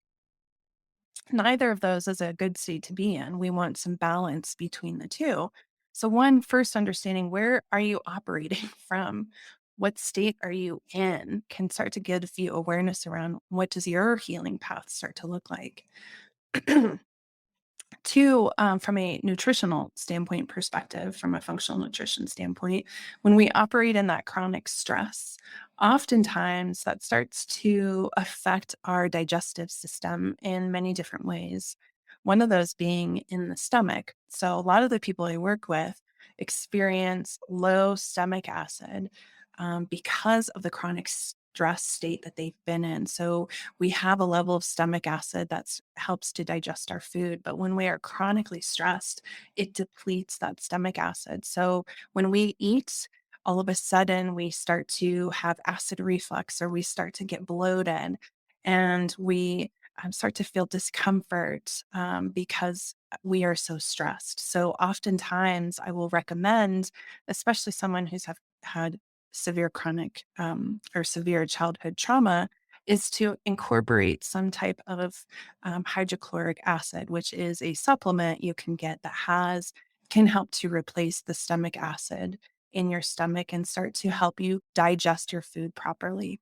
Neither of those is a good state to be in. We want some balance between the two. So, one, first understanding where are you operating from? What state are you in can start to give you awareness around what does your healing path start to look like. Two, from a nutritional standpoint perspective, from a functional nutrition standpoint, when we operate in that chronic stress, oftentimes that starts to affect our digestive system in many different ways. One of those being in the stomach. So, a lot of the people I work with experience low stomach acid because of the chronic stress state that they've been in. So, we have a level of stomach acid that helps to digest our food. But when we are chronically stressed, it depletes that stomach acid. So when we eat, all of a sudden we start to have acid reflux, or we start to get bloated, and we start to feel discomfort because we are so stressed. So oftentimes I will recommend, especially someone who's had severe chronic or severe childhood trauma, is to incorporate some type of hydrochloric acid, which is a supplement you can get that can help to replace the stomach acid in your stomach and start to help you digest your food properly.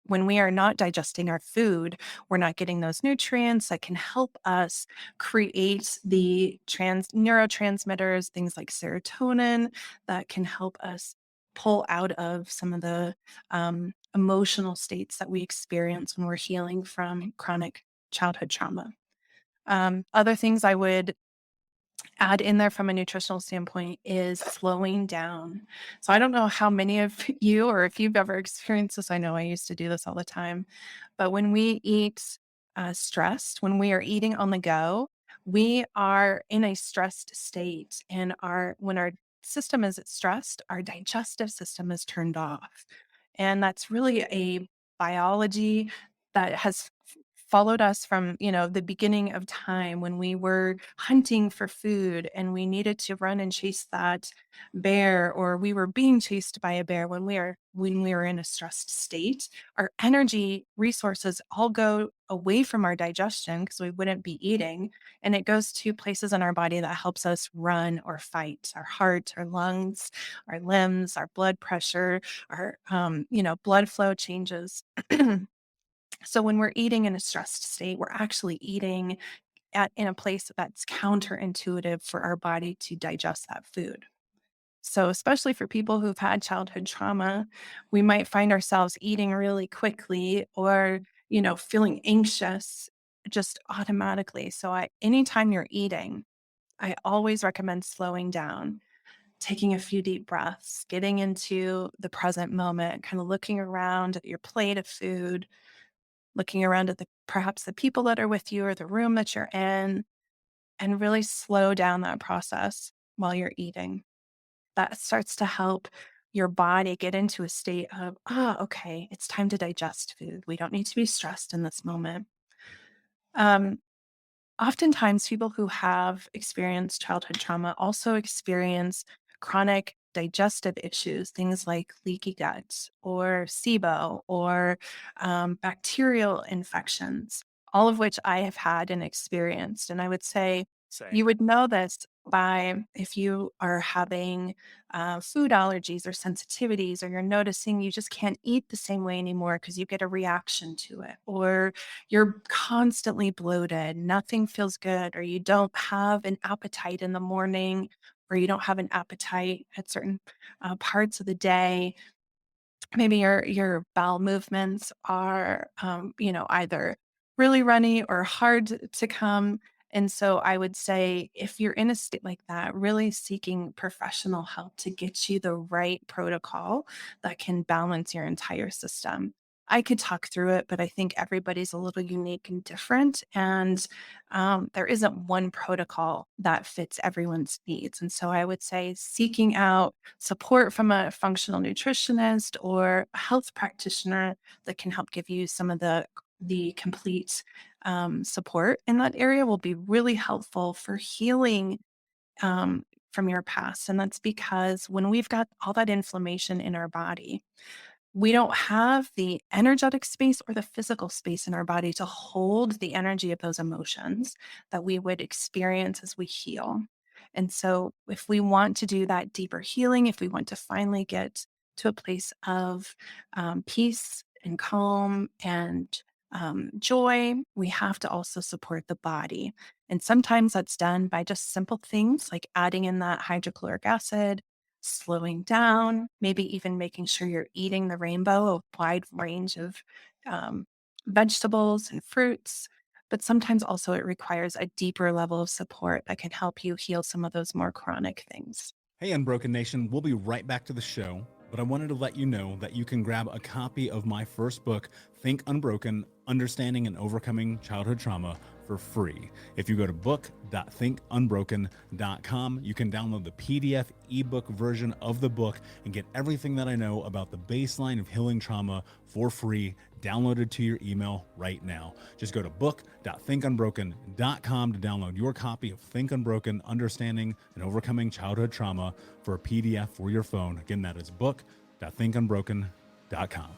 When we are not digesting our food, we're not getting those nutrients that can help us create the neurotransmitters, things like serotonin, that can help us pull out of some of the emotional states that we experience when we're healing from chronic childhood trauma. Other things I would add in there from a nutritional standpoint is slowing down. So I don't know how many of you, or if you've ever experienced this. I know I used to do this all the time. But when we eat stressed, when we are eating on the go, we are in a stressed state. And when our system is stressed, our digestive system is turned off. And that's really a biology that has followed us from, the beginning of time, when we were hunting for food and we needed to run and chase that bear, or we were being chased by a bear. When we were in a stressed state, our energy resources all go away from our digestion because we wouldn't be eating, and it goes to places in our body that helps us run or fight: our heart, our lungs, our limbs, our blood pressure, our blood flow changes. So when we're eating in a stressed state, we're actually eating in a place that's counterintuitive for our body to digest that food. So especially for people who've had childhood trauma, we might find ourselves eating really quickly, or, feeling anxious just automatically. So anytime you're eating, I always recommend slowing down, taking a few deep breaths, getting into the present moment, kind of looking around at your plate of food, looking around at perhaps the people that are with you or the room that you're in, and really slow down that process while you're eating. That starts to help your body get into a state of, okay, it's time to digest food. We don't need to be stressed in this moment. Um, Oftentimes, people who have experienced childhood trauma also experience chronic digestive issues, things like leaky gut or SIBO, or bacterial infections, all of which I have had and experienced. And I would say Say. you would know this by if you are having food allergies or sensitivities, or you're noticing you just can't eat the same way anymore because you get a reaction to it, or you're constantly bloated, nothing feels good, or you don't have an appetite in the morning, or you don't have an appetite at certain parts of the day. Maybe your bowel movements are, either really runny or hard to come. And so I would say, if you're in a state like that, really seeking professional help to get you the right protocol that can balance your entire system. I could talk through it, but I think everybody's a little unique and different. And there isn't one protocol that fits everyone's needs. And so I would say seeking out support from a functional nutritionist or a health practitioner that can help give you some of the complete support in that area will be really helpful for healing um, from your past. And that's because when we've got all that inflammation in our body, we don't have the energetic space or the physical space in our body to hold the energy of those emotions that we would experience as we heal. And so, if we want to do that deeper healing, if we want to finally get to a place of peace and calm and joy, we have to also support the body. And sometimes that's done by just simple things like adding in that hydrochloric acid, slowing down, maybe even making sure you're eating the rainbow, a wide range of um, vegetables and fruits. But sometimes also it requires a deeper level of support that can help you heal some of those more chronic things. Hey, Unbroken Nation, we'll be right back to the show, but I wanted to let you know that you can grab a copy of my first book, Think Unbroken: Understanding and Overcoming Childhood Trauma, for free. If you go to book.thinkunbroken.com, you can download the PDF ebook version of the book and get everything that I know about the baseline of healing trauma for free, downloaded to your email right now. Just go to book.thinkunbroken.com to download your copy of Think Unbroken, Understanding and Overcoming Childhood Trauma for a PDF for your phone. Again, that is book.thinkunbroken.com.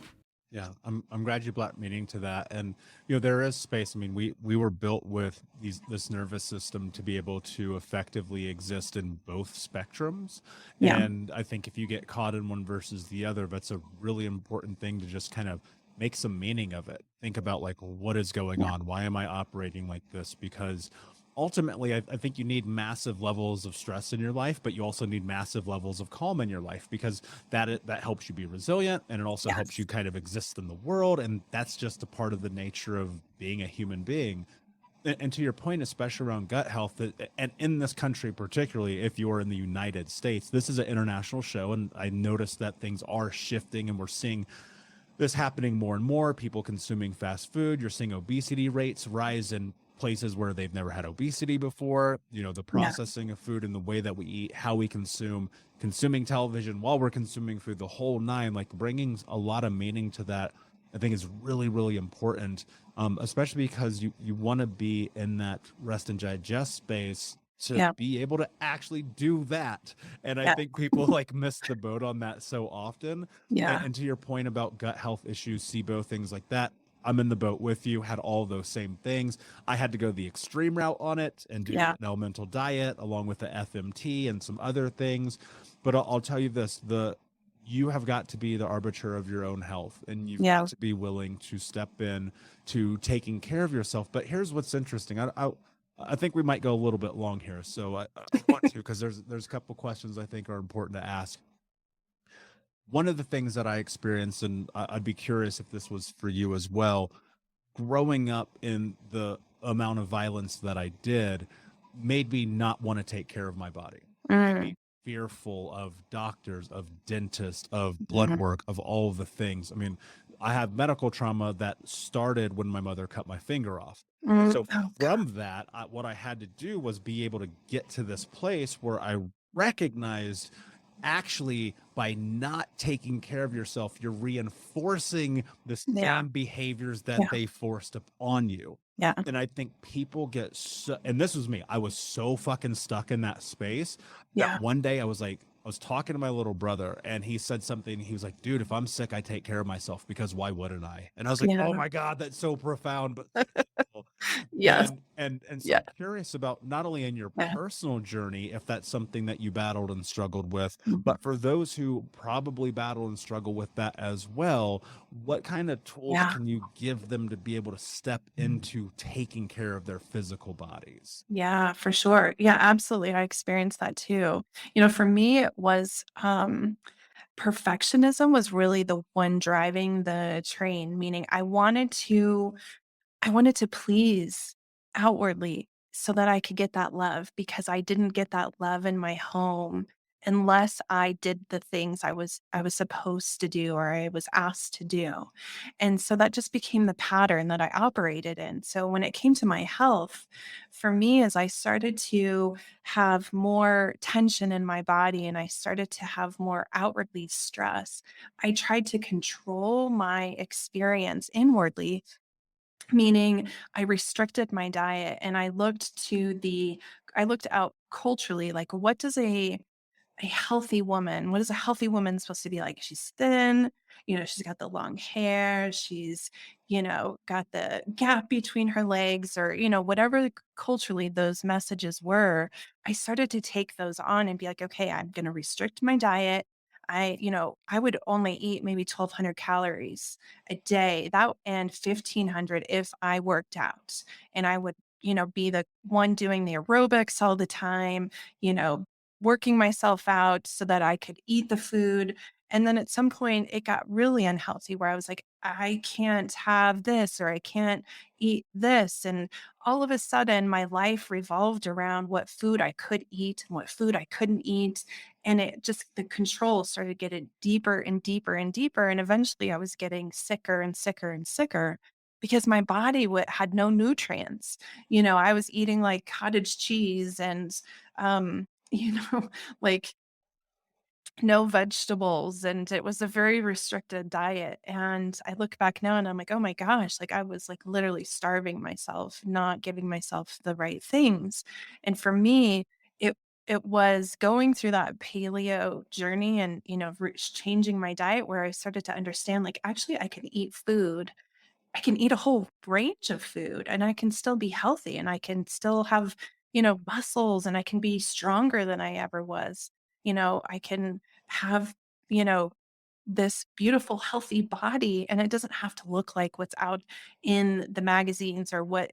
Yeah, I'm glad you brought meaning to that. And there is space. I mean, we were built with this nervous system to be able to effectively exist in both spectrums. Yeah. And I think if you get caught in one versus the other, that's a really important thing to just kind of make some meaning of it. Think about like, what is going on? Why am I operating like this? Because ultimately, I think you need massive levels of stress in your life, but you also need massive levels of calm in your life, because that helps you be resilient, and it also helps you kind of exist in the world. And that's just a part of the nature of being a human being. And to your point, especially around gut health, and in this country, particularly if you're in the United States, this is an international show. And I noticed that things are shifting, and we're seeing this happening more and more. People consuming fast food. You're seeing obesity rates rise in places where they've never had obesity before. The processing of food and the way that we eat, how we consuming television while we're consuming food, the whole nine, like bringing a lot of meaning to that, I think is really, really important. Especially because you want to be in that rest and digest space to be able to actually do that. And I think people like miss the boat on that so often. And to your point about gut health issues, SIBO, things like that, I'm in the boat with you, had all those same things. I had to go the extreme route on it and do an elemental diet along with the FMT and some other things. But I'll tell you this, you have got to be the arbiter of your own health, and you've got to be willing to step in to taking care of yourself. But here's what's interesting. I think we might go a little bit long here, so I want to, because there's a couple questions I think are important to ask. One of the things that I experienced, and I'd be curious if this was for you as well, growing up in the amount of violence that I did made me not want to take care of my body. Made me fearful of doctors, of dentists, of blood work, of all of the things. I mean, I have medical trauma that started when my mother cut my finger off. So from that, what I had to do was be able to get to this place where I recognized, actually, by not taking care of yourself, you're reinforcing the same behaviors that they forced upon you. And I think people get so, and this was me, I was so fucking stuck in that space that one day I was talking to my little brother, and he said something. He was like, dude, if I'm sick, I take care of myself, because why wouldn't I? And I was like, oh my God, that's so profound. But and so I'm curious about, not only in your personal journey, if that's something that you battled and struggled with, but for those who probably battle and struggle with that as well, what kind of tools can you give them to be able to step into taking care of their physical bodies? Yeah, for sure. Yeah, absolutely. I experienced that too. For me, it was perfectionism was really the one driving the train, meaning I wanted to please outwardly so that I could get that love, because I didn't get that love in my home unless I did the things I was supposed to do, or I was asked to do. And so that just became the pattern that I operated in. So when it came to my health, for me, as I started to have more tension in my body and I started to have more outwardly stress, I tried to control my experience inwardly, meaning I restricted my diet and I looked out culturally, like, what is a healthy woman supposed to be like? She's thin, she's got the long hair, she's, got the gap between her legs, or, whatever culturally those messages were. I started to take those on and be like, okay, I'm going to restrict my diet. I would only eat maybe 1,200 calories a day, that and 1,500 if I worked out. And I would, be the one doing the aerobics all the time, you know, working myself out so that I could eat the food. And then at some point it got really unhealthy where I was like, I can't have this, or I can't eat this. And all of a sudden my life revolved around what food I could eat and what food I couldn't eat. And the control started getting deeper and deeper and deeper. And eventually I was getting sicker and sicker and sicker. because my body had no nutrients. I was eating like cottage cheese and, like no vegetables, and it was a very restricted diet. And I look back now and I'm like, oh my gosh, like I was like literally starving myself, not giving myself the right things. And for me, it was going through that paleo journey and, changing my diet, where I started to understand, like, actually I can eat food. I can eat a whole range of food and I can still be healthy and I can still have, muscles, and I can be stronger than I ever was. I can have, you know, this beautiful, healthy body, and it doesn't have to look like what's out in the magazines or what,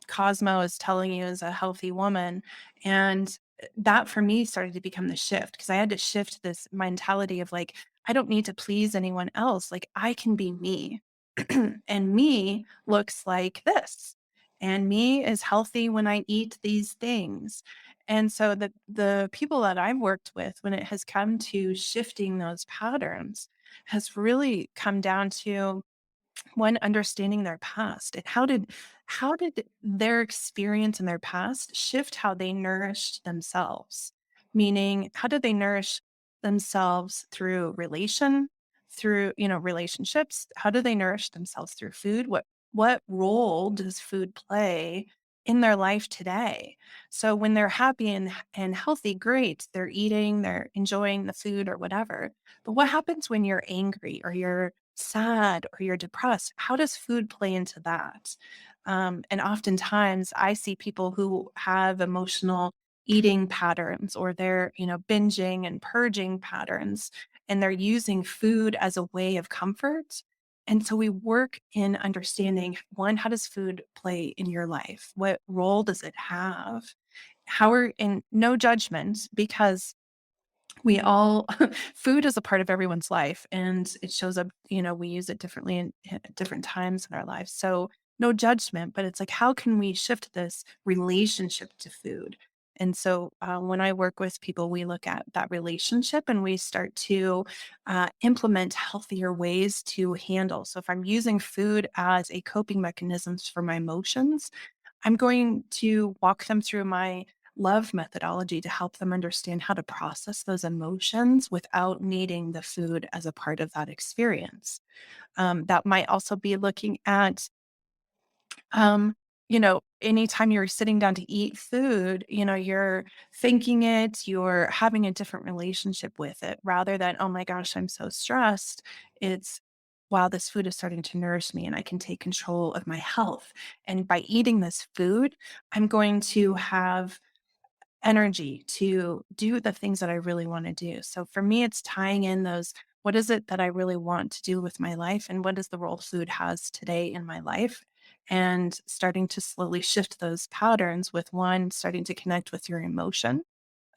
Cosmo is telling you is a healthy woman. And that for me started to become the shift, because I had to shift this mentality of like, I don't need to please anyone else. Like, I can be me. And me looks like this. And me is healthy when I eat these things. And so the people that I've worked with, when it has come to shifting those patterns, has really come down to one, understanding their past, and how did their experience in their past shift how they nourished themselves. Meaning, how did they nourish themselves through relationships? How do they nourish themselves through food? What role does food play in their life today? So when they're happy and healthy, great, they're eating, they're enjoying the food or whatever. But what happens when you're angry or you're sad or you're depressed? How does food play into that? And oftentimes I see people who have emotional eating patterns, or they're, binging and purging patterns, and they're using food as a way of comfort. And so we work in understanding, one, how does food play in your life? What role does it have? How are, in no judgment, because we all food is a part of everyone's life, and it shows up, we use it differently at different times in our lives. So no judgment, but it's like, how can we shift this relationship to food? And so when I work with people, we look at that relationship and we start to implement healthier ways to handle. So if I'm using food as a coping mechanisms for my emotions, I'm going to walk them through my love methodology to help them understand how to process those emotions without needing the food as a part of that experience. That might also be looking at, anytime you're sitting down to eat food, you're thinking it, you're having a different relationship with it, rather than, oh my gosh, I'm so stressed. It's, wow, this food is starting to nourish me and I can take control of my health. And by eating this food, I'm going to have energy to do the things that I really want to do. So for me, it's tying in those, what is it that I really want to do with my life? And what is the role food has today in my life? And starting to slowly shift those patterns with, one, starting to connect with your emotion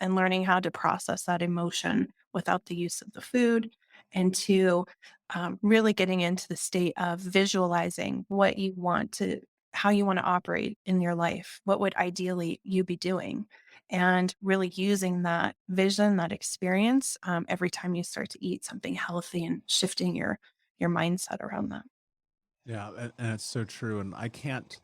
and learning how to process that emotion without the use of the food. And two, really getting into the state of visualizing what you want to, how you want to operate in your life. What would ideally you be doing? And really using that vision, that experience, every time you start to eat something healthy, and shifting your mindset around that. Yeah, and it's so true. And I can't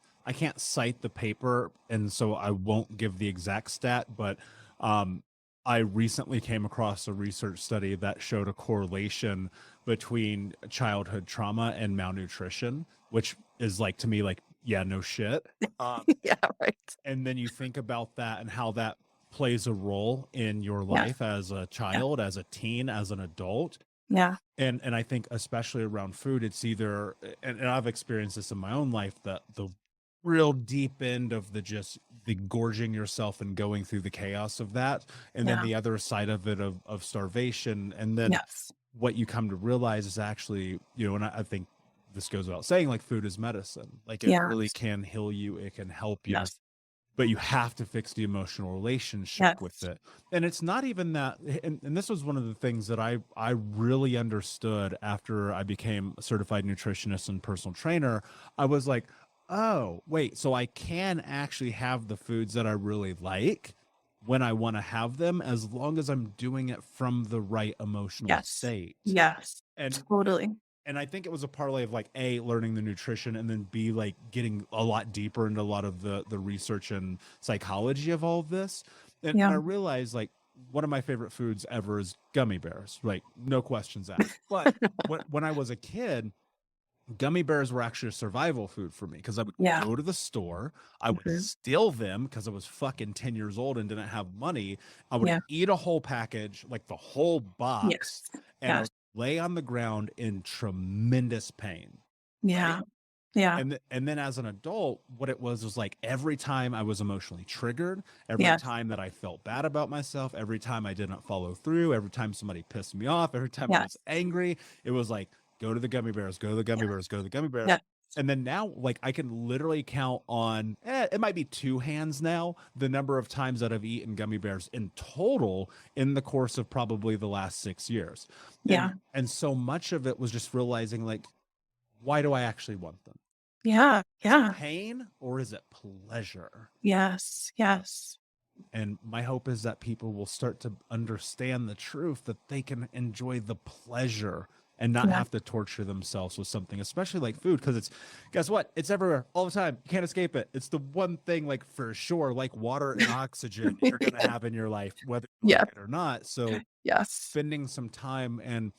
cite the paper, and so I won't give the exact stat, but um, I recently came across a research study that showed a correlation between childhood trauma and malnutrition, which is like, to me, like, yeah, no shit. Um, Yeah, right. and then you think about that and how that plays a role in your Yeah, life as a yeah, child, as a teen, as an adult. yeah, And I think especially around food, it's either, and I've experienced this in my own life, that the real deep end of the gorging yourself and going through the chaos of that, and then yeah, the other side of it of starvation. And then yes, what you come to realize is actually, and I think this goes without saying, like, food is medicine. Like, it really yes, can heal you, it can help you, yes, but you have to fix the emotional relationship with yes, it. And it's not even that, and this was one of the things that I really understood after I became a certified nutritionist and personal trainer. I was like, oh, wait, so I can actually have the foods that I really like when I want to have them, as long as I'm doing it from the right emotional yes, state. yes, And totally. And I think it was a parlay of like A, learning the nutrition, and then B, like getting a lot deeper into a lot of the research and psychology of all of this. And Yeah. I realized like one of my favorite foods ever is gummy bears, like no questions asked. But when I was a kid, gummy bears were actually a survival food for me because I would Yeah. go to the store, I would Mhm. steal them because I was fucking 10 years old and didn't have money. I would Yeah. eat a whole package, like the whole Yes. box, and I Yes. would lay on the ground in tremendous pain. Right. Yeah. Yeah. And then as an adult, what it was like every time I was emotionally triggered, every Yes. time that I felt bad about myself, every time I didn't follow through, every time somebody pissed me off, every time I was Yes. angry, it was like, go to the gummy bears, go to the gummy Yeah. bears, go to the gummy bears. Yeah. And then now, like, I can literally count on, it might be two hands now, the number of times that I've eaten gummy bears in total in the course of probably the last 6 years. Yeah. And so much of it was just realizing, like, why do I actually want them? Yeah. Yeah. Pain or is it pleasure? Yes. Yes. And my hope is that people will start to understand the truth that they can enjoy the pleasure and not Yeah. have to torture themselves with something, especially like food, because it's, guess what? It's everywhere all the time. You can't escape it. It's the one thing, like for sure, like water and oxygen you're going to have in your life, whether you like Yes. it or not. So Yes. spending some time and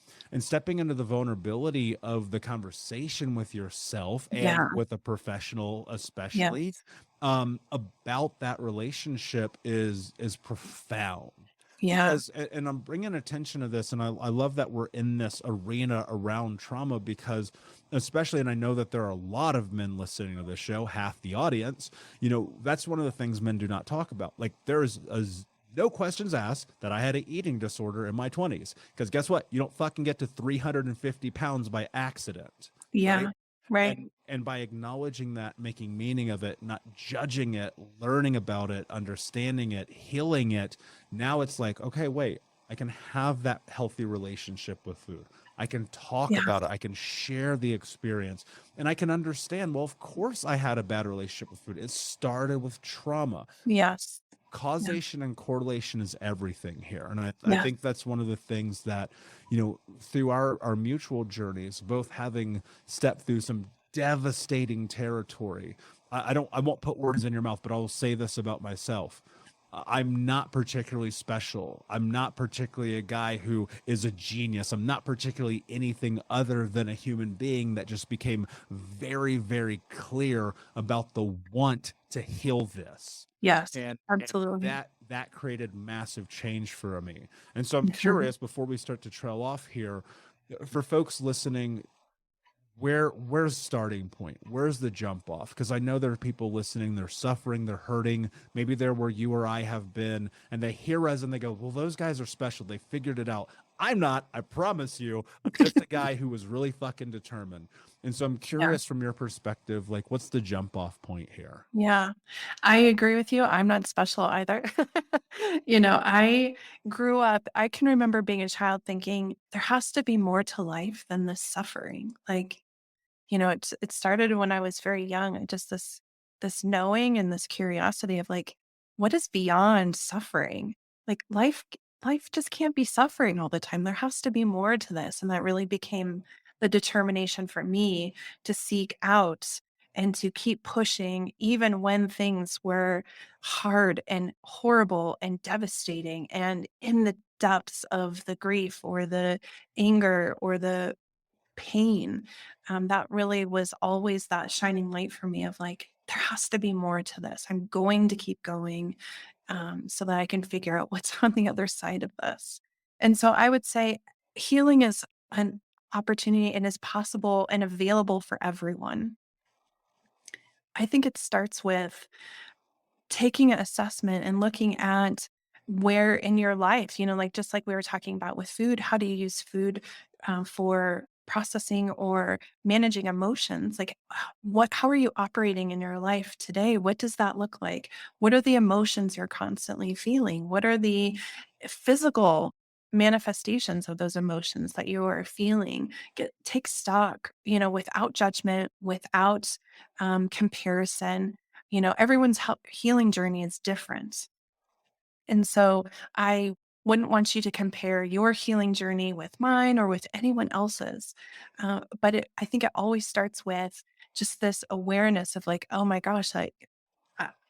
stepping into the vulnerability of the conversation with yourself and Yeah. with a professional especially Yes. about that relationship is profound. Yeah. Because and I'm bringing attention to this, and I love that we're in this arena around trauma, because especially, and I know that there are a lot of men listening to this show, half the audience, that's one of the things men do not talk about. Like there's no questions asked that I had an eating disorder in my 20s, because guess what? You don't fucking get to 350 pounds by accident. Yeah. Right. Right. And by acknowledging that, making meaning of it, not judging it, learning about it, understanding it, healing it, now it's like, okay, wait, I can have that healthy relationship with food. I can talk Yeah. about it. I can share the experience, and I can understand, well, of course I had a bad relationship with food. It started with trauma. Yes. Causation and correlation is everything here. And I Yeah. think that's one of the things that, through our mutual journeys, both having stepped through some devastating territory. I won't put words in your mouth, but I'll say this about myself. I'm not particularly special. I'm not particularly a guy who is a genius. I'm not particularly anything other than a human being that just became very, very clear about the want to heal this. Yes. And Absolutely. that created massive change for me. And so I'm Mhm. curious, before we start to trail off here, for folks listening, where's starting point? Where's the jump off? Because I know there are people listening, they're suffering, they're hurting, maybe they're where you or I have been, and they hear us and they go, well, those guys are special, they figured it out. I'm not, I promise you. I'm just a guy who was really fucking determined. And so I'm curious, from your perspective, like, what's the jump off point here? Yeah, I agree with you. I'm not special either. I grew up, I can remember being a child thinking there has to be more to life than this suffering. Like, it started when I was very young, just this knowing and this curiosity of like, what is beyond suffering? Like life just can't be suffering all the time. There has to be more to this. And that really became the determination for me to seek out and to keep pushing even when things were hard and horrible and devastating and in the depths of the grief or the anger or the pain. That really was always that shining light for me of like, there has to be more to this. I'm going to keep going so that I can figure out what's on the other side of this. And so I would say healing is an opportunity and is possible and available for everyone. I think it starts with taking an assessment and looking at where in your life, like just like we were talking about with food, how do you use food for processing or managing emotions? Like, how are you operating in your life today? What does that look like? What are the emotions you're constantly feeling? What are the physical manifestations of those emotions that you are feeling? Take stock, without judgment, without comparison. Everyone's healing journey is different. And so I wouldn't want you to compare your healing journey with mine or with anyone else's. I think it always starts with just this awareness of like, oh my gosh,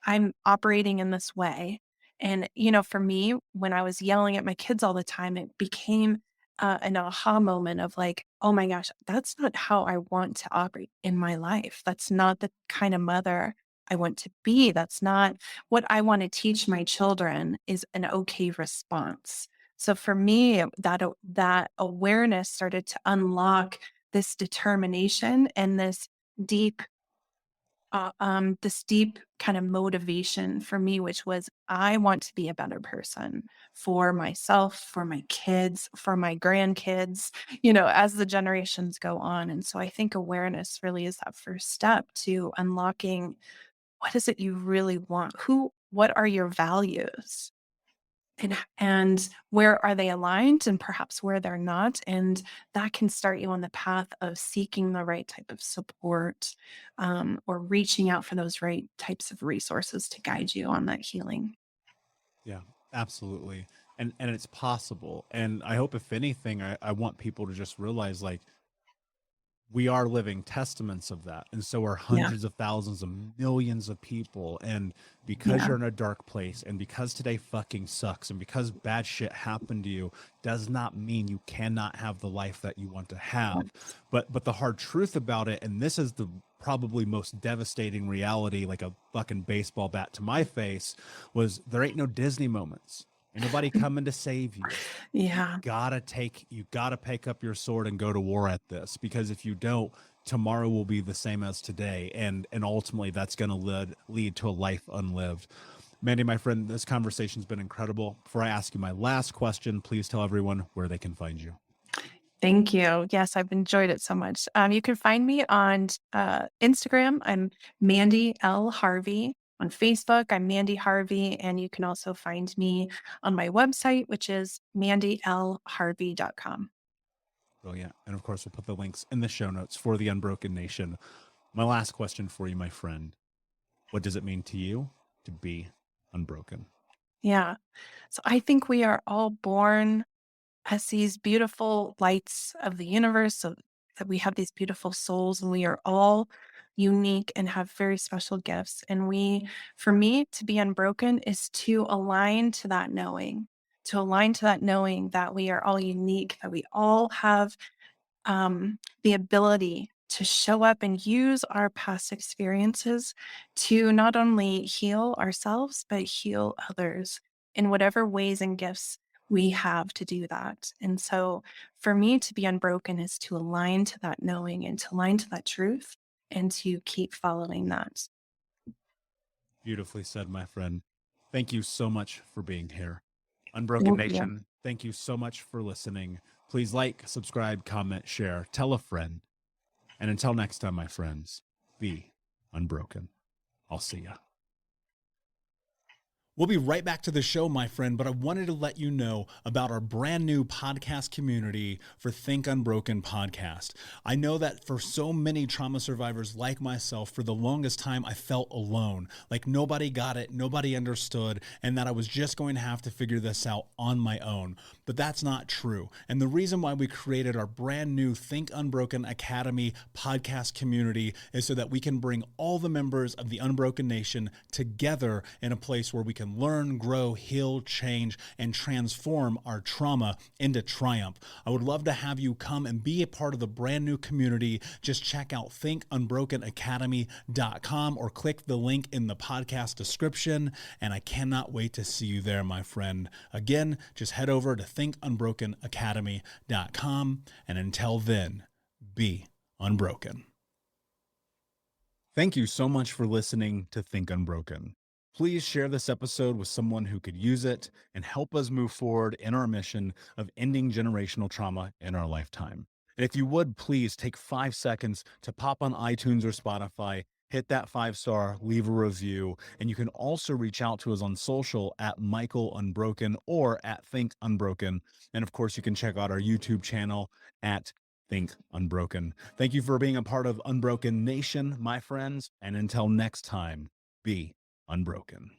I'm operating in this way. And, for me, when I was yelling at my kids all the time, it became an aha moment of like, oh my gosh, that's not how I want to operate in my life. That's not the kind of mother I want to be. That's not what I want to teach my children is an okay response. So for me, that awareness started to unlock this determination and this deep kind of motivation for me, which was I want to be a better person for myself, for my kids, for my grandkids, as the generations go on. And so I think awareness really is that first step to unlocking what is it you really want? What are your values? And where are they aligned and perhaps where they're not, and that can start you on the path of seeking the right type of support, or reaching out for those right types of resources to guide you on that healing. Yeah, absolutely. And it's possible. And I hope if anything, I want people to just realize like we are living testaments of that. And so are Yeah, hundreds of thousands of millions of people. And because yeah, you're in a dark place and because today fucking sucks and because bad shit happened to you does not mean you cannot have the life that you want to have. yes. But the hard truth about it, and this is the probably most devastating reality, like a fucking baseball bat to my face, was there ain't no Disney moments. Ain't nobody coming to save you. Yeah. You gotta pick up your sword and go to war at this, because if you don't, tomorrow will be the same as today, and ultimately that's going to lead to a life unlived. Mandy, my friend, this conversation's been incredible. Before I ask you my last question, please tell everyone where they can find you. Thank you. Yes, I've enjoyed it so much. You can find me on Instagram. I'm Mandy L. Harvey. On Facebook, I'm Mandy Harvey. And you can also find me on my website, which is mandylharvey.com. Brilliant. And of course, we'll put the links in the show notes for the Unbroken Nation. My last question for you, my friend: what does it mean to you to be unbroken? Yeah. So I think we are all born as these beautiful lights of the universe, so that we have these beautiful souls and we are all unique and have very special gifts. And for me, to be unbroken is to align to that knowing, that we are all unique, that we all have the ability to show up and use our past experiences to not only heal ourselves, but heal others in whatever ways and gifts we have to do that. And so for me, to be unbroken is to align to that knowing and to align to that truth and to keep following that. Beautifully said, my friend. Thank you so much for being here. Unbroken Thank you. Nation, thank you so much for listening. Please like, subscribe, comment, share, tell a friend. And until next time, my friends, be unbroken. I'll see ya. We'll be right back to the show, my friend, but I wanted to let you know about our brand new podcast community for Think Unbroken Podcast. I know that for so many trauma survivors like myself, for the longest time, I felt alone, like nobody got it, nobody understood, and that I was just going to have to figure this out on my own. But that's not true. And the reason why we created our brand new Think Unbroken Academy podcast community is so that we can bring all the members of the Unbroken Nation together in a place where we can learn, grow, heal, change, and transform our trauma into triumph. I would love to have you come and be a part of the brand new community. Just check out thinkunbrokenacademy.com or click the link in the podcast description. And I cannot wait to see you there, my friend. Again, just head over to thinkunbrokenacademy.com. And until then, be unbroken. Thank you so much for listening to Think Unbroken. Please share this episode with someone who could use it and help us move forward in our mission of ending generational trauma in our lifetime. And if you would, please take 5 seconds to pop on iTunes or Spotify, hit that 5-star, leave a review, and you can also reach out to us on social at Michael Unbroken or at Think Unbroken. And of course, you can check out our YouTube channel at Think Unbroken. Thank you for being a part of Unbroken Nation, my friends, and until next time, be unbroken.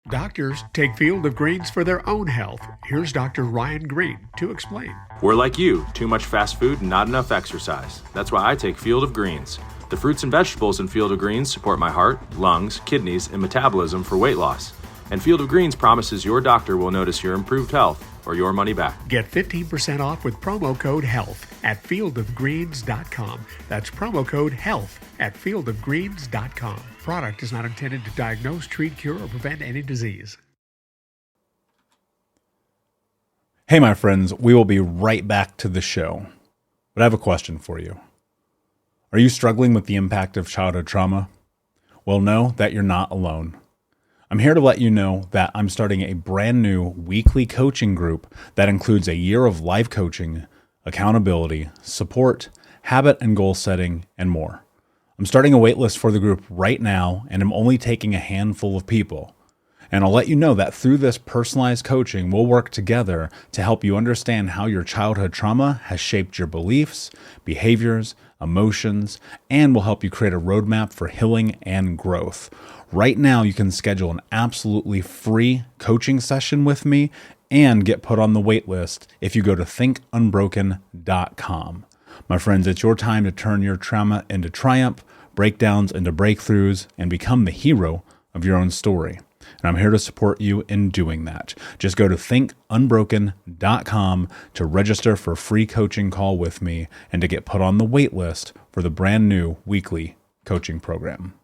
Doctors take Field of Greens for their own health. Here's Dr. Ryan Green to explain. We're like you, too much fast food and not enough exercise. That's why I take Field of Greens. The fruits and vegetables in Field of Greens support my heart, lungs, kidneys, and metabolism for weight loss. And Field of Greens promises your doctor will notice your improved health or your money back. Get 15% off with promo code HEALTH at fieldofgreens.com. That's promo code HEALTH at fieldofgreens.com. Product is not intended to diagnose, treat, cure, or prevent any disease. Hey, my friends, we will be right back to the show. But I have a question for you. Are you struggling with the impact of childhood trauma? Well, know that you're not alone. I'm here to let you know that I'm starting a brand new weekly coaching group that includes a year of life coaching, accountability, support, habit and goal setting, and more. I'm starting a waitlist for the group right now, and I'm only taking a handful of people. And I'll let you know that through this personalized coaching, we'll work together to help you understand how your childhood trauma has shaped your beliefs, behaviors, emotions, and will help you create a roadmap for healing and growth. Right now, you can schedule an absolutely free coaching session with me and get put on the wait list if you go to thinkunbroken.com. My friends, it's your time to turn your trauma into triumph, breakdowns into breakthroughs, and become the hero of your own story. And I'm here to support you in doing that. Just go to thinkunbroken.com to register for a free coaching call with me and to get put on the wait list for the brand new weekly coaching program.